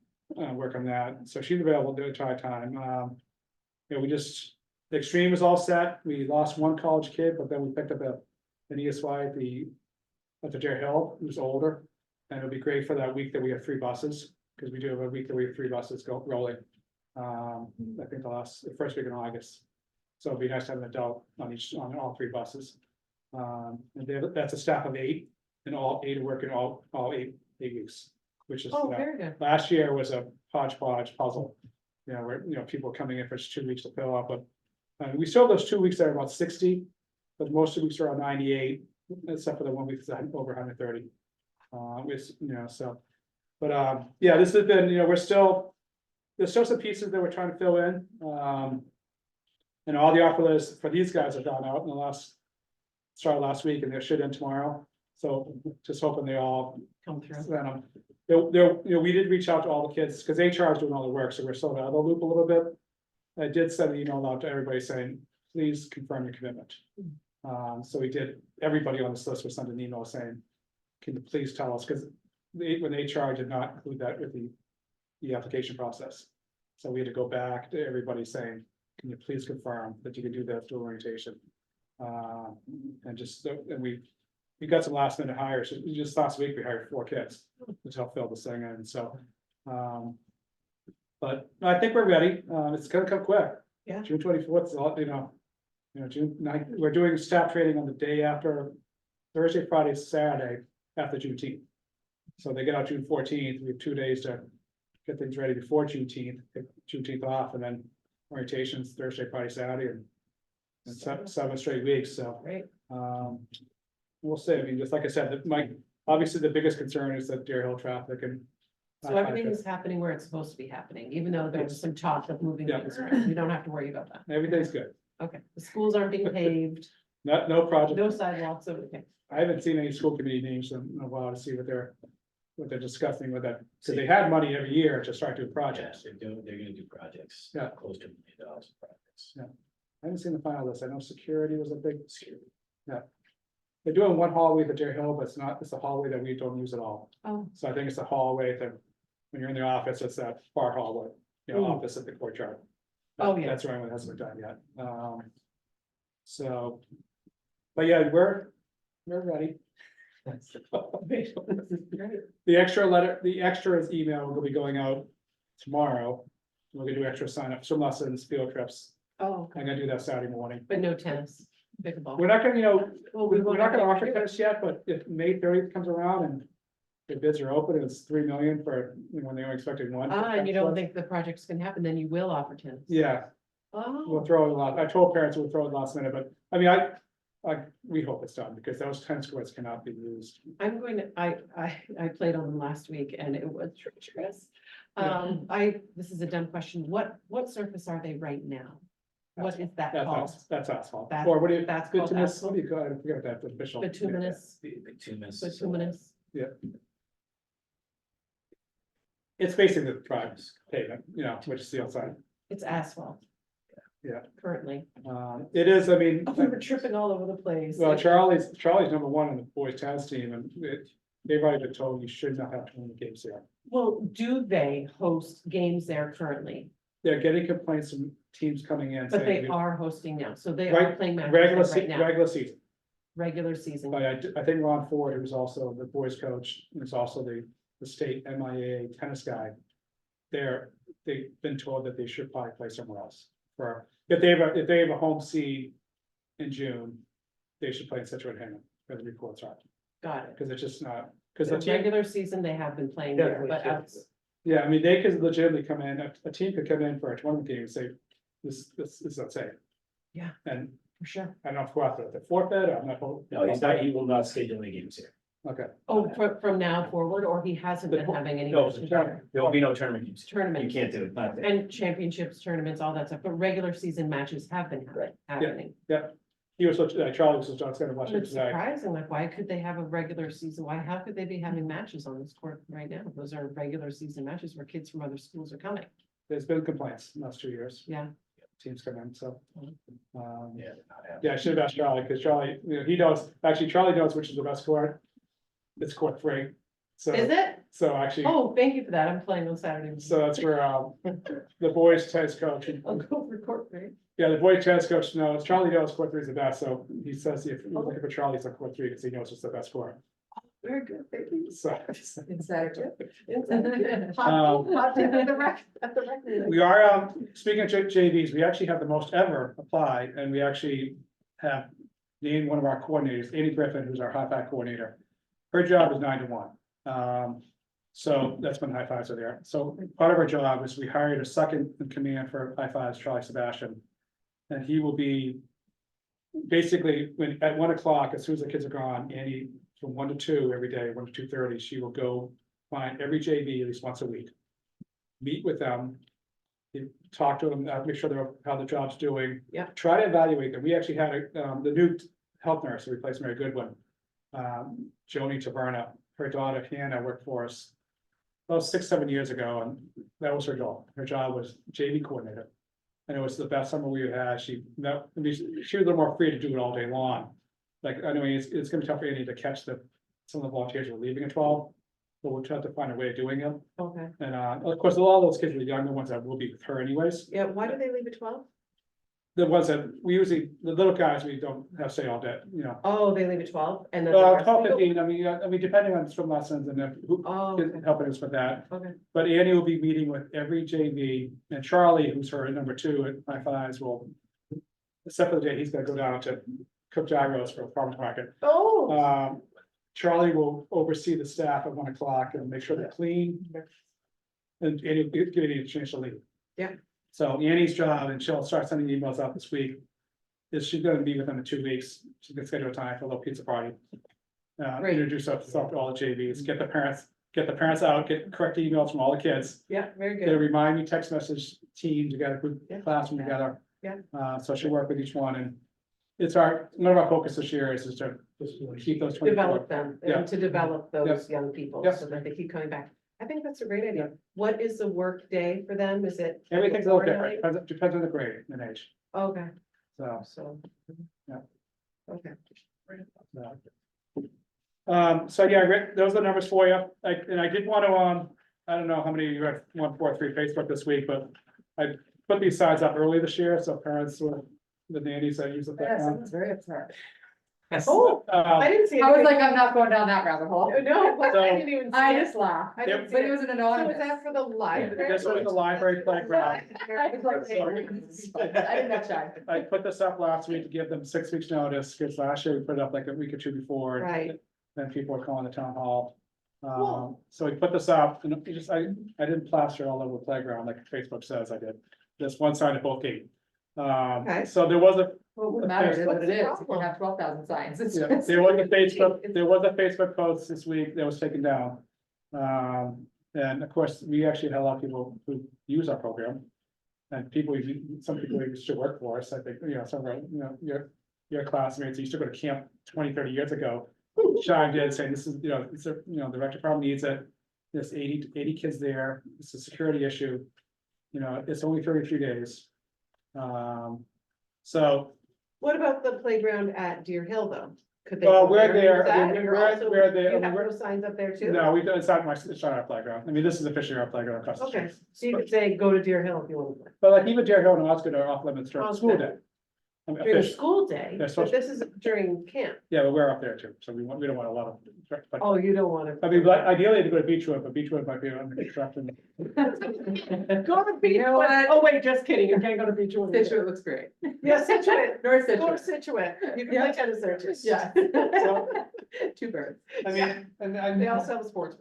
work on that, so she's available the entire time. The Extreme is all set, we lost 1 college kid, but then we picked up an ESY at the Deer Hill, who's older. And it'll be great for that week that we have 3 buses, because we do have a week that we have 3 buses rolling. I think the first week in August. So it'd be nice to have an adult on all 3 buses. And that's a staff of 8, and all 8 are working all 8 weeks, which is, Oh, very good. last year was a hodgepodge puzzle. Where, people coming in for 2 weeks to fill up, but we still have those 2 weeks that are about 60, but most of the weeks are around 98, except for the 1 week that's over 130. This has been, there's still some pieces that we're trying to fill in. And all the offer letters for these guys have gone out in started last week and they should end tomorrow. So just hoping they all Come through. we did reach out to all the kids, because HR is doing all the work, so we're still out of the loop a little bit. I did send an email out to everybody saying, please confirm your commitment. So we did, everybody on this list was sent an email saying, can you please tell us, because when HR did not include that with the application process. So we had to go back to everybody saying, can you please confirm that you can do that dual orientation? And we got some last minute hires, just last week we hired 4 kids to help fill this thing in, so. But I think we're ready, it's gonna come quick. Yeah. June 24th is all, June 9th, we're doing staff training on the day after, Thursday, Friday, Saturday, after Juneteenth. So they get out June 14th, we have 2 days to get things ready before Juneteenth, take Juneteenth off, and then orientations Thursday, Friday, Saturday, and 7 straight weeks, so. Great. We'll see, I mean, just like I said, obviously the biggest concern is that Deer Hill traffic and. So everything is happening where it's supposed to be happening, even though there was some talk of moving Yeah. things around. We don't have to worry about that. Everything's good, Okay, the schools aren't being paved, no project, no sidewalks, okay. I haven't seen any school committee names in a while to see what they're what they're discussing with that, so they had money every year to start doing projects. They're gonna do projects. Yeah. Close to $1 million of projects. Yeah. I haven't seen the final list, I know security was a big, yeah. They're doing one hallway at Deer Hill, but it's a hallway that we don't use at all. Oh, So I think it's a hallway that, when you're in the office, it's that far hallway, opposite the courtyard. Oh, yeah. That's the only one that hasn't been done yet, so. But yeah, we're ready. The extras email will be going out tomorrow. We're gonna do extra sign up, swim lessons, field trips, oh, I'm gonna do that Saturday morning. but no tennis, pickleball. We're not gonna, Well, we're not gonna won't offer have to do it. tennis yet, but if May 30th comes around and. The bids are open, it's 3 million for, when they were expecting one. And you don't think the project's gonna happen, then you will offer tennis. Yeah, Oh, we'll throw it a lot, I told parents we'll throw it last minute, but, I mean, we hope it's done, because those tennis courts cannot be used. I'm going to, I played on them last week and it was treacherous. Yeah. This is a dumb question. What surface are they right now? What is that That's called? that's asphalt, That- or what do you, that's called bituminous, what do you call it, I forget that, the official. Bituminous, Bituminous. bituminous. It's basically the tribes pavement, which is the outside, It's asphalt. Yeah. Currently. it is, I mean. We were tripping all over the place. Well, Charlie's number one on the boys tennis team, and they've already been told you should not have too many games there. Well, do they host games there currently? They're getting complaints from teams coming in. But they saying, are hosting now, so they are Right, playing matches Regular there right now, regular season, regular season. but I think Ron Ford, who's also the boys coach, and is also the state MIA tennis guy. They've been told that they should probably play somewhere else, if they have a home seed in June, they should play in Situate Hammond, where the reports are, Got it. because it's just not, because The the team. regular season, they have been playing there, Definitely but should. outs, Yeah, I mean, they could legitimately come in, a team could come in for a tournament game and say, this is unsafe. Yeah. And for sure. I don't know if we're after the forfeit, or I'm not. No, he will not schedule any games here. Okay, Oh, from now forward, or he hasn't been having any No, matches tournament. there? there will be no tournament games. You Tournaments can't do it, not there. and championships, tournaments, all that stuff, but regular season matches have been happening. he was such, Charlie was such, I was gonna watch it It's today. surprising, like, why could they have a regular season? How could they be having matches on this court right now? Those are regular season matches where kids from other schools are coming. There's been complaints in the last 2 years, Yeah. teams come in, so. Yeah, they're not having- Yeah, I should have asked Charlie, because Charlie, he knows, actually Charlie knows which is the best court. It's court 3, so, Is it? so actually, Oh, thank you for that. I'm playing on Saturday. so that's where, the boys tennis coach. I'll go for court, right? Yeah, the boy tennis coach knows, Charlie knows court 3 is the best, so he says if you're looking for Charlie, it's on court 3, because he knows it's the best court. Very good, thank you. So. Insider tip. Hot tip at the rec. We are, speaking of JVs, we actually have the most ever apply, and we actually have named one of our coordinators, Amy Griffin, who's our high five coordinator. Her job is 9 to 1. So that's when high fives are there. So part of our job is we hired a second in command for high fives, Charlie Sebastian. And he will be basically at 1 o'clock, as soon as the kids are gone, Annie, from 1 to 2 every day, 1 to 2:30, she will go find every JV at least once a week. Meet with them. Talk to them, make sure they're how the job's doing. Yeah. Try to evaluate them. We actually had the new health nurse who replaced Mary Goodwin. Joni Taverna, her daughter Hannah worked for us about 6-7 years ago, and that was her job. Her job was JV coordinator. And it was the best summer we had. She was a little more free to do it all day long. Like, I know it's gonna be tough for Annie to catch some of the volunteers who are leaving at 12, but we'll try to find a way of doing it. Okay, And of course, a lot of those kids are the younger ones that will be with her anyways. yeah, why do they leave at 12? The ones that we usually, the little guys, we don't have say all day, Oh, they leave at 12 and then. the rest 12, go- 15, I mean, depending on swim lessons and then who Oh, is okay, helping us with that. okay. But Annie will be meeting with every JV, and Charlie, who's her number 2 at high fives, will. Except for the day he's gonna go down to cook gyros for a farmer's market. Oh, Charlie will oversee the staff at 1 o'clock and make sure they're clean. And he'll give you a chance to leave. Yeah. So Annie's job, and she'll start sending emails out this week, is she's gonna be with them in 2 weeks. She's gonna schedule a time for a little pizza party. Great. Introduce herself to all the JVs, get the parents out, get correct emails from all the kids. yeah, very Get a good. remind me text message team together, group Yeah. classroom together. Yeah. So she'll work with each one, and it's one of our focus this year is to just keep those 24. Develop them, Yeah. and to develop those young people, Yeah. so that they keep coming back. I think that's a great idea. What is the work day for them? Is it? Everything's a little before different, depends on the grade and age, Okay, so. so. Yeah. Okay. So yeah, Rick, those are the numbers for you. And I did want to, I don't know how many of you have 143 Facebook this week, but I put these signs up early this year, so parents or the nannies that use it. Yeah, someone's very upset. Oh, I didn't see it. I was like, I'm not going down that rabbit hole. No, but I So- didn't even see I it. just laughed, I didn't see but it it. was an So anonymous. is that for the library? This was the library playground. I was like, I didn't have time. I put this up last week to give them 6 weeks notice, because last year we put it up like a week or two before. Right. Then people were calling the town hall. Cool. So we put this up, and it just, I didn't plaster it all over the playground like Facebook says I did. This one sign at both gate. Okay. So there was a, Well, it wouldn't matter, it is what What's it the is, you problem? can have 12,000 signs. It's yeah, just- there was a Facebook post this week that was taken down. And of course, we actually had a lot of people who use our program. And some people who used to work for us, I think, some of our, your classmates, used to go to camp 20, 30 years ago. Chimed in saying, this is, the rec department needs it, there's 80 kids there, it's a security issue. It's only 33 days. So, What about the playground at Deer Hill, though? Could they? well, go we're and use there, that? You're also- we're there, You have we're- those signs up there too? no, it's not our playground, I mean, this is officially our playground across the Okay, street. so you could say, go to Deer Hill if you want to play. But like even Deer Hill and Osgood are off limits during Okay. school day. I mean, During officially, school day, They're but supposed- this is during camp. yeah, but we're up there too, so we don't want a lot of. but- Oh, you don't want to. I mean, like, ideally to go to Beechwood, but Beechwood might be under construction. Go to Beechwood. know what? Oh, wait, just kidding. You can't go to Beechwood. Situate looks great. Yeah, Situate. North Go to Situate. Situate. You can play tennis there too. Yeah. So, Two birds. I mean, and They also have a sports.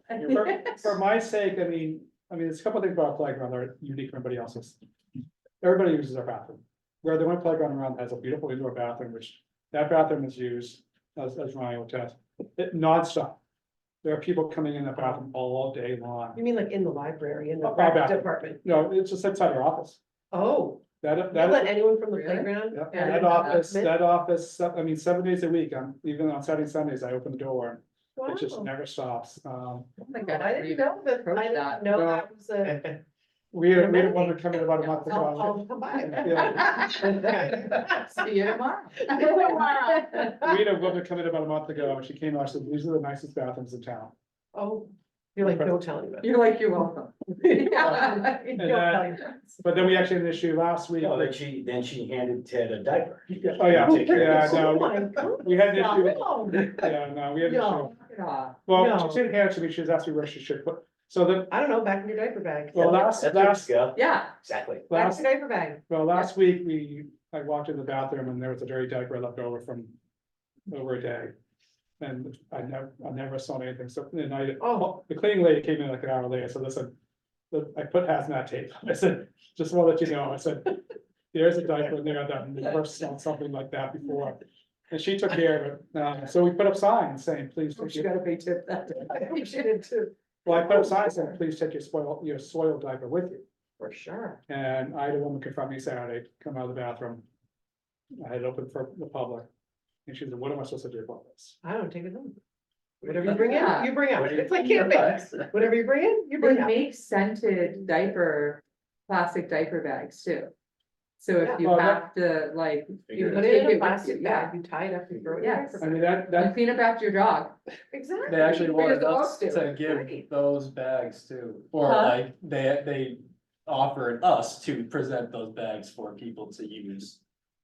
for my sake, I mean, there's a couple of things about our playground that are unique from everybody else's. Everybody uses our bathroom. We're the one playground around that has a beautiful indoor bathroom, which that bathroom is used, as Ryan will test, nonstop. There are people coming in the bathroom all day long. You mean like in the library, in the Our rec bathroom. department? No, it's just inside your office. Oh, That, you that. let anyone from the Really? playground? Yeah, and that office, I mean, 7 days a week, even on Saturday, Sundays, I open the door, it just Wow. never stops. Oh my God, I didn't know that, approach I didn't that. know No. that was a. We had one that come in about a month I'll, ago. I'll come by. Yeah. See you tomorrow. We had a woman come in about a month ago, and she came out, and said, these are the nicest bathrooms in town. Oh, you're like, no telling me. You're like, you're welcome. Yeah. And then- But then we actually had an issue last week. No, then she handed Ted a diaper. Oh, yeah, Take care of yeah, this. Oh, no, my God. we had an issue, No. yeah, no, we had an issue. No. Yeah. Well, No. she didn't hand it to me, she was asking me where she should put, so the, I don't know, back in your diaper bag. well, That's last, go. Yeah. Exactly. Back last, in your diaper bag. well, last week, I walked in the bathroom and there was a dirty diaper left over from over a day. And I never saw anything, so then the cleaning lady came in like an hour later, so listen, I put hazmat tape, I said, just want to let you know, I said, there's a diaper in there that never saw something like that before. And she took care of it, so we put up signs saying, please take She your, got a big tip that day. I think she did too. well, I put up signs saying, please take your soiled diaper with you. For sure. And I had a woman confront me Saturday, come out of the bathroom. I had it open for the public. And she said, what am I supposed to do about this? I don't take it home. Whatever you bring in, you bring out. What do you It's like think camping. about? Whatever you bring in, you They bring out. make scented plastic diaper bags too. So Yeah. if you Well, have to, like, Figure you it Put take it in a with plastic you, bag, yeah. you tie it up, you throw it in. Yes. your I diaper mean, bag. that, And clean up after your dog. Exactly. They actually Because wanted the us dogs do. to give Right. those bags too, or Huh? like, they offered us to present those bags for people to use.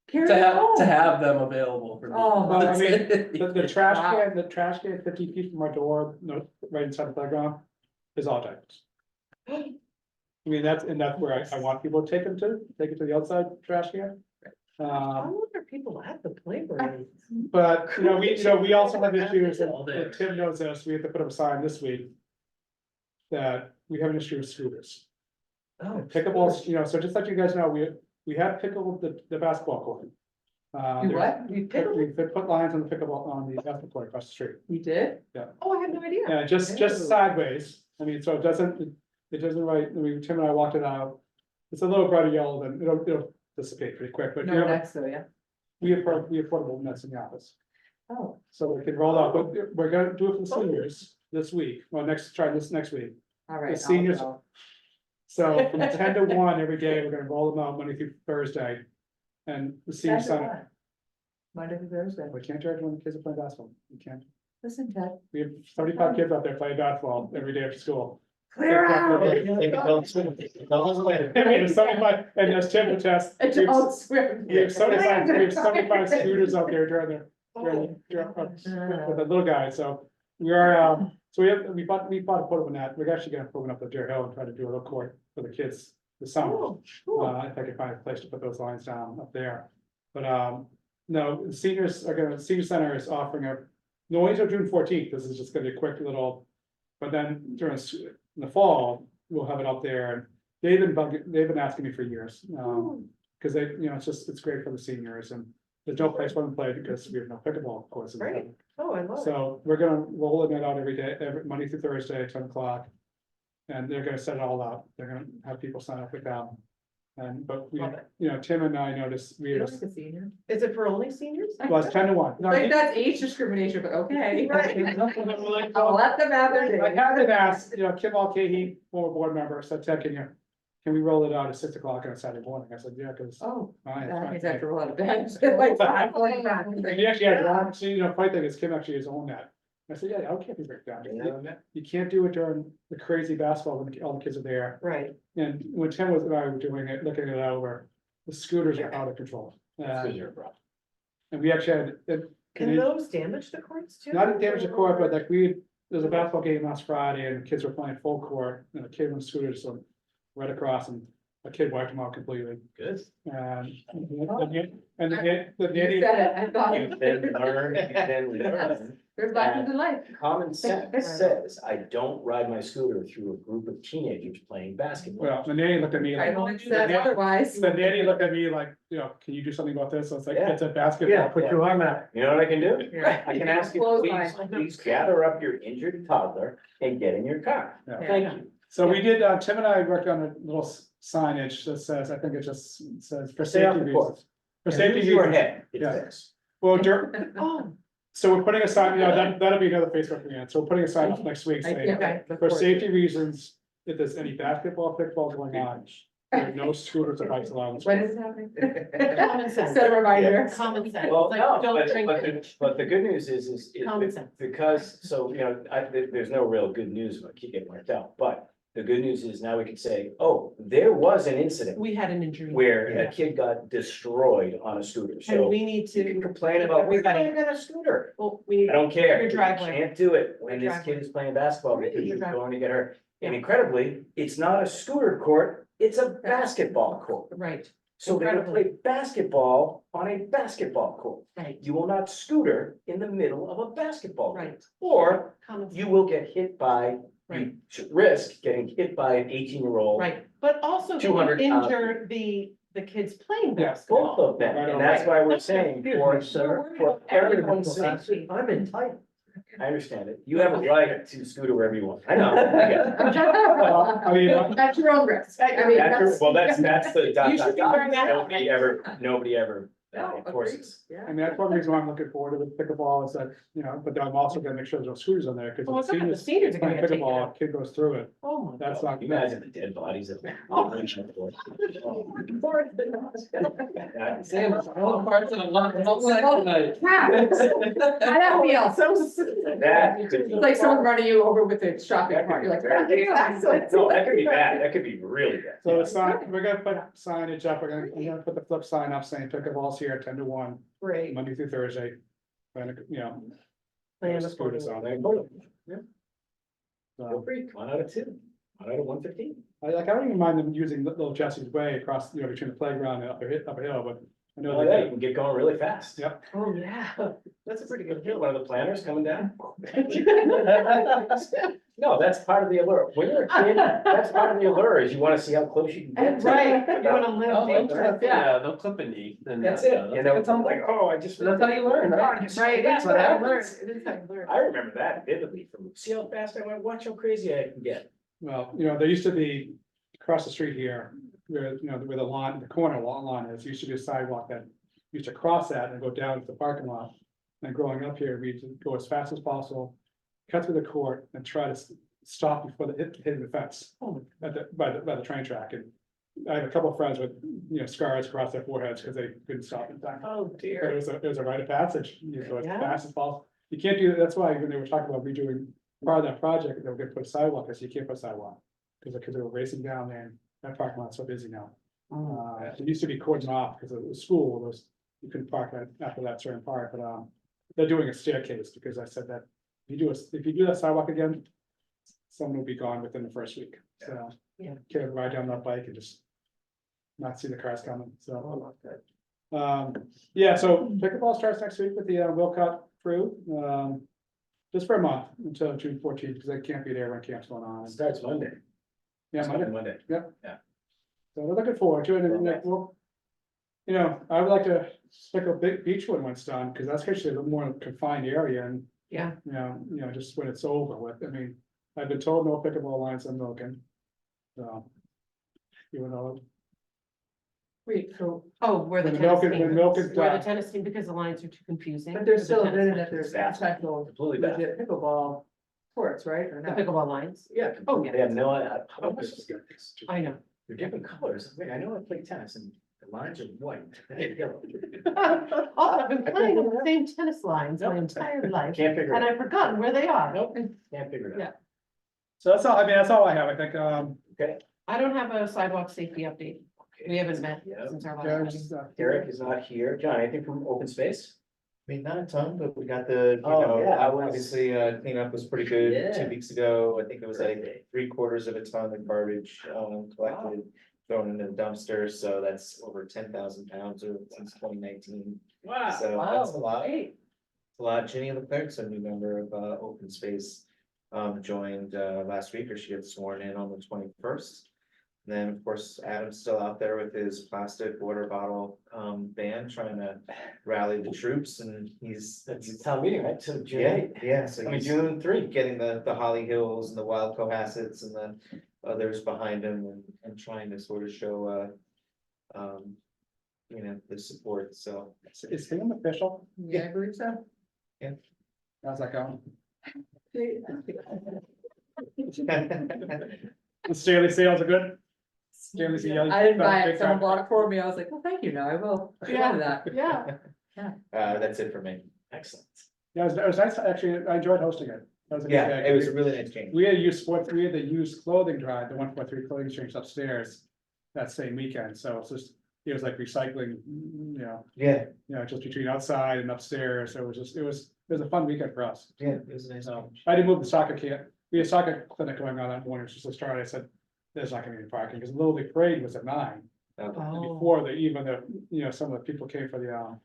Carry To it have, home. to have them available for. Oh, people. well, I mean, That's it. the trash Wow. can 50 feet from our door, no, right inside the playground, is all diapers. I mean, that's where I want people to take it to the outside trash can. I wonder if people at the playground. But, we also have issues, All there. and Tim knows this, we have to put up a sign this week. That we have an issue with scooters. Oh. Pickleballs, so just let you guys know, we have pickled the basketball court. You what? You pickle? We put lines on the pickleball, on the basketball court across the street. You did? Oh, I had no idea. Yeah, just Oh. sideways, I mean, so it doesn't right, I mean, Tim and I walked it out. It's a little brighter yellow, then it'll dissipate pretty quick, but No, that's so, yeah. we have portable nets in the office. Oh, So we can roll out, but we're gonna do it for the seniors this week, well, try this next week. all right. I'll seniors- go. So from 10 to 1 every day, we're gonna roll them out Monday through Thursday. And the senior That's center, what? Monday to Thursday. we can't charge when the kids are playing basketball, we can't. Listen, Ted. We have 75 kids out there playing basketball every day after school. Clear out. I mean, it's 75, and there's Tim to test. Adult swim. We have 75 scooters out there during with the little guys, so we are, so we bought a portable net, we're actually gonna put one up the Deer Hill and try to do a little court for the kids this summer. Oh, cool. If I can find a place to put those lines down up there, but, no, the seniors are gonna, senior center is offering no, only until June 14th, this is just gonna be a quick little. But then during in the fall, we'll have it up there, and they've been asking me for years, cause they, it's great for the seniors, and there's no place for them to play because we have no pickleball courses. Great. Oh, I love it. So we're gonna roll it out every day, every Monday through Thursday, 10 o'clock. And they're gonna set it all up, they're gonna have people sign up with them. And, but we, Love it. Tim and I noticed, we You just, like a senior? Is it for only seniors? well, it's 10 to 1. No, Like, that's age discrimination, but okay. I'll I let them have their day. haven't asked, Kim Mulcahy, former board member, said, Ted, can we roll it out at 6 o'clock on a Saturday morning? I said, yeah, cause. Oh, fine, it's that fine." means I have to roll out of bed. Like, five, like that. He actually had one, so, funny thing is Kim actually has owned that. I said, yeah, okay, we break down. You can't do it during the crazy basketball when all the kids are there. Right. And when Tim was and I were doing it, looking it over, the scooters are out of control. And we actually had, Can those damage the courts too? not damage the court, but like there was a basketball game last Friday and the kids were playing full court and a kid on a scooter, so right across and a kid wiped them out completely. Good. And the You nanny, said it, I thought. You then learn, you then learn. There's lessons in life. Common sense says, I don't ride my scooter through a group of teenagers playing basketball. well, the nanny looked at me I like. only said otherwise. The nanny looked at me like, can you do something about this? I was like, Yeah. it's a basketball, put your arm out. You know what I can do? Yeah. I can ask you, please gather up your injured toddler and get in your car. Yeah. Thank you. So we did, Tim and I worked on a little signage that says, I think it just says for Stay off safety the court. reasons. For safety Use your reasons. head. It's Yeah. this. Well, Oh, so we're putting a sign, that'll be another Facebook event, so we're putting a sign up next week saying, Okay. for safety reasons, if there's any basketball, kickball going on, there are no scooters or bikes allowed. in the When school. is it happening? common sense. Set a reminder. Common sense. Well, Like, no, don't but, drink but, it. but the good news is Common sense. because, so, there's no real good news when I keep getting worked out, but the good news is now we can say, oh, there was an incident We had an injury. where a kid got destroyed on a scooter, And so we need you can to, complain about, we got him in a scooter. well, we need. I don't care, Your you driveway. can't do it when Your this kid driveway. is playing basketball Right, because your he's driveway. going to get hurt. And Yeah. incredibly, it's not a scooter court, it's a basketball court. Right, So they're gonna play basketball on a basketball court. right, You will not scooter in the middle of a basketball. court. right. Or Common you sense. will get hit by, Right. you should risk getting hit by an 18-year-old. Right, but also they 200 injure the kids playing Yeah, basketball. Both of them, Right, and that's why we're That's saying confusing, for, sir. for everyone's sake, I'm entitled. I understand it. You have a right to scooter wherever you want. I know. I get it. Well, I mean, At your own risk. I mean, That's, well, that's the dot, You should dot, be dot. wearing that. Nobody ever No, enforces. agreed. Yeah. I mean, that's one reason why I'm looking forward to the pickleball is that, but I'm also gonna make sure there's no scooters on there, Oh, because it's not, the seniors seniors are gonna playing get taken pickleball, out. a kid goes through it, Oh my. that's Can not. you imagine the dead bodies of. Sam, all parts of the lot, tonight. That would be awesome. That could It's be, like someone running you over with a shopping cart, you're like. no, that could be bad, that could be really bad. So it's not, we're gonna put signage up, I'm gonna put the flip sign up saying pickleball's here 10 to 1, Great. Monday through Thursday. And, Plan scooters on there. Feel So, free, come on out of 2, come on out of 115. I don't even mind them using little Jesse's Way across, between the playground and up a hill, but I know Oh, they yeah, you do. can get going really fast. Yep. Oh, yeah, that's a pretty good One deal. of the planners coming down. No, that's part of the allure. When you're a kid, that's part of the allure is you wanna see how close you can get. to Right, it. you wanna live Oh, dangerous, yeah, they'll clip a knee. and That's it, that's you know, what it's I'm like, oh, I just. That's how you learn, right? Right, That's that's what what I happens. learned, it is how you learn. I remember that vividly from, see how fast I went, watch how crazy I can get. Well, there used to be across the street here, where, where the lawn, the corner lawn is, used to be a sidewalk that used to cross that and go down to the parking lot. And growing up here, we used to go as fast as possible, cut through the court and try to stop before the hitting the fence. By the train track, and I have a couple of friends with, scars across their foreheads because they couldn't stop in time. Oh, It dear. was a rite of passage, you go as Yeah. fast as possible. You can't do, that's why when they were talking about redoing part of that project, they were gonna put a sidewalk, because you can't put a sidewalk. Because they were racing down there, and that parking lot's so busy now. It used to be cordoned off because of the school, you couldn't park after that certain part, but, they're doing a staircase, because I said that if you do that sidewalk again, someone will be gone within the first week, so. Yeah. Can't ride down that bike and just not see the cars coming, so. Oh, good. Yeah, so pickleball starts next week with the Wilcott crew, just for a month until June 14th, because they can't be there when camp's going on. It starts Monday. Yeah, Monday. Monday. So we're looking forward to it, and like, well, I would like to pick a big Beechwood when it's done, because that's actually a little more confined area, and, Yeah, just when it's over with, I mean, I've been told no pickleball lines in Milken. So. Even though, wait, so, where the When tennis Milken- team, when Milken's where the done. tennis team, because the lines are too confusing. But there's for the still a tennis bit team. that there's Bath. actual Completely bad. legit pickleball courts, right? Or The not? pickleball lines. Yeah. Oh, yeah. They have no, I know. they're different colors. I know I play tennis and the lines are white. and yellow. Also, I've been playing on the same tennis lines my entire life, Can't figure and it out. I've forgotten where they are. Nope, can't figure it Yeah. out. so that's all, that's all I have, I think, Okay. I don't have a sidewalk safety update. We haven't met Yeah. since our last meeting. there's, Eric is not here. John, anything from open space? I mean, not a ton, but we got the, Oh, yeah, I was- obviously, cleanup was pretty good Yeah. 2 weeks ago. I think it was like 3/4 of a ton of garbage, collected. Thrown in the dumpster, so that's over 10,000 pounds since 2019. Wow. So that's a lot. Great. A lot. Jenny Leclerc's a new member of Open Space. Joined last week, or she got sworn in on the 21st. Then, of course, Adam's still out there with his plastic water bottle ban, trying to rally the troops, and That's the town meeting, right? So June yeah, 8th. yeah, so I mean, he's June 3. getting the Holly Hills and the Wild Cohassets and the others behind him, and trying to sort of show the support, so. is Hingham official? Yeah, I believe so. How's that going? The Staley sales are good? Staley sales. I didn't buy it, someone bought it for me, I was like, well, thank you, now I will. I Yeah. love that. Yeah, That's it for me. Excellent. Yeah, it was nice, actually, I enjoyed hosting it. That was a good Yeah, day. it was a really nice change. We had the used clothing drive, the 143 clothing exchange upstairs that same weekend, so it was like recycling, Yeah, just between outside and upstairs, so it was a fun weekend for us. yeah, it was a nice So, change. I did move the soccer camp, we had a soccer clinic going on that morning, just to start, I said, there's not gonna be any parking, because Little League Parade was at 9. Okay. Oh. Before some of the people came for the,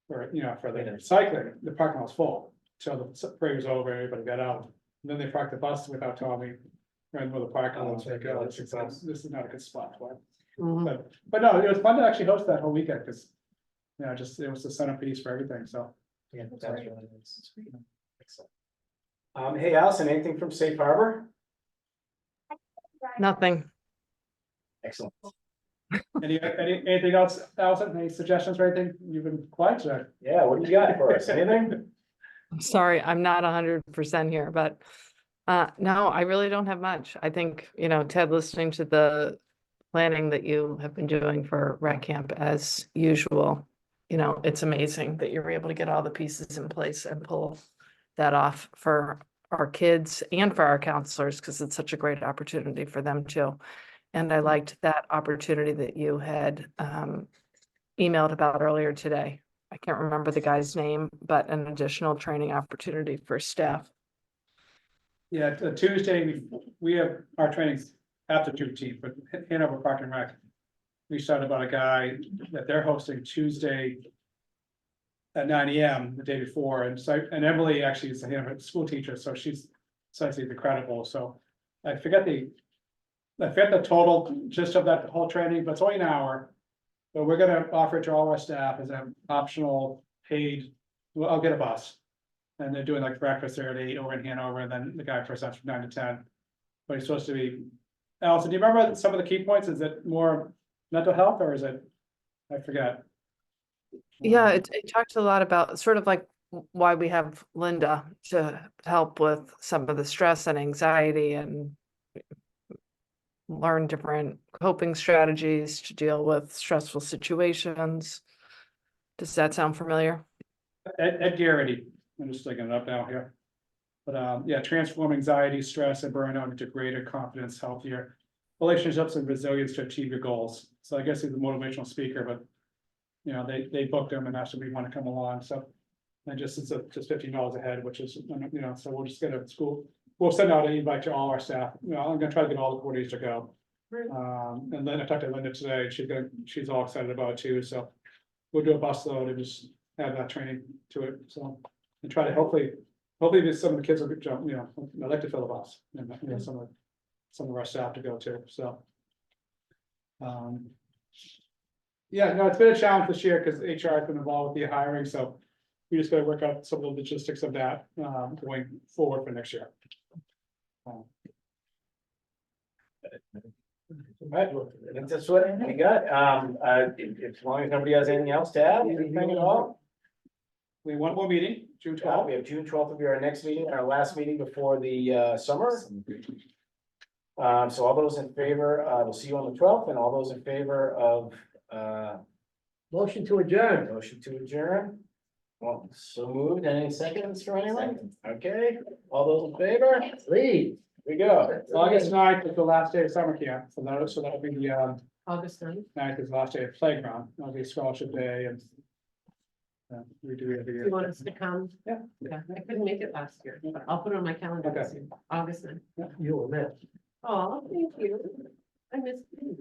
for the cycling, the parking lot was full. Till the parade was over, everybody got out, and then they parked the bus without telling me. Right where the parking lot, was like, oh, this is not a good spot for it. Mhm. But no, it was fun to actually host that whole weekend, because. It was the centerpiece for everything, so. Yeah, that was really nice. Excellent. Hey, Allison, anything from Safe Harbor? Nothing. Excellent. Anything else, Allison, any suggestions or anything? You've been quiet today. Yeah, what do you got for us? Anything? I'm sorry, I'm not 100% here, but no, I really don't have much. I think, Ted, listening to the planning that you have been doing for rec camp as usual, it's amazing that you're able to get all the pieces in place and pull that off for our kids and for our counselors, because it's such a great opportunity for them too. And I liked that opportunity that you had emailed about earlier today. I can't remember the guy's name, but an additional training opportunity for staff. Yeah, Tuesday, we have our trainings after 2 but Hanover Park and Rec. We started about a guy that they're hosting Tuesday at 9 AM the day before, and Emily actually is a Hanover school teacher, so she's incredible, so I forget the total gist of that whole training, but it's only an hour. But we're gonna offer it to all our staff as an optional paid, well, I'll get a bus. And they're doing like breakfast there at 8 over in Hanover, and then the guy presents from 9 to 10. But he's supposed to be, Allison, do you remember some of the key points? Is it more mental health or is it, I forget. Yeah, it talked a lot about sort of like why we have Linda to help with some of the stress and anxiety and learn different coping strategies to deal with stressful situations. Does that sound familiar? Ed Garrity, I'm just looking it up now here. But yeah, transform anxiety, stress, and burnout into greater confidence, healthier relationships and resilience to achieve your goals. So I guess he's a motivational speaker, but you know, they booked him and asked if we want to come along, so. And just, it's just $15 a head, which is, you know, so we'll just get a school, we'll send out an invite to all our staff, you know, I'm gonna try to get all the coordinators to go. And then I talked to Linda today, she's all excited about it too, so. We'll do a bus load and just add that training to it, so. And try to hopefully some of the kids will jump, you know, I'd like to fill the bus, and you know, some of our staff to go too, so. Yeah, no, it's been a challenge this year because HR has been involved with the hiring, so we just gotta work out some of the logistics of that, going forward for next year. Right, I think that's what we got. As long as nobody has anything else to add, anything at all? We have one more meeting, June Well, 12th. we have June 12th will be our next meeting, our last meeting before the summer. So all those in favor, we'll see you on the 12th, and all those in favor of Motion to adjourn. motion to adjourn. Well, so moved. Any seconds for anyone? Okay, all those in favor? Leave. Here we go. August 9th is the last day of summer camp, so that'll be the August 9th. 9th is the last day of playground, that'll be scholarship day and. We do it every Do year. you want us to come? Yeah. Yeah, I couldn't make it last year, but I'll put it on my calendar this Okay. year, August 9th. You were missed. Oh, thank you. I missed you.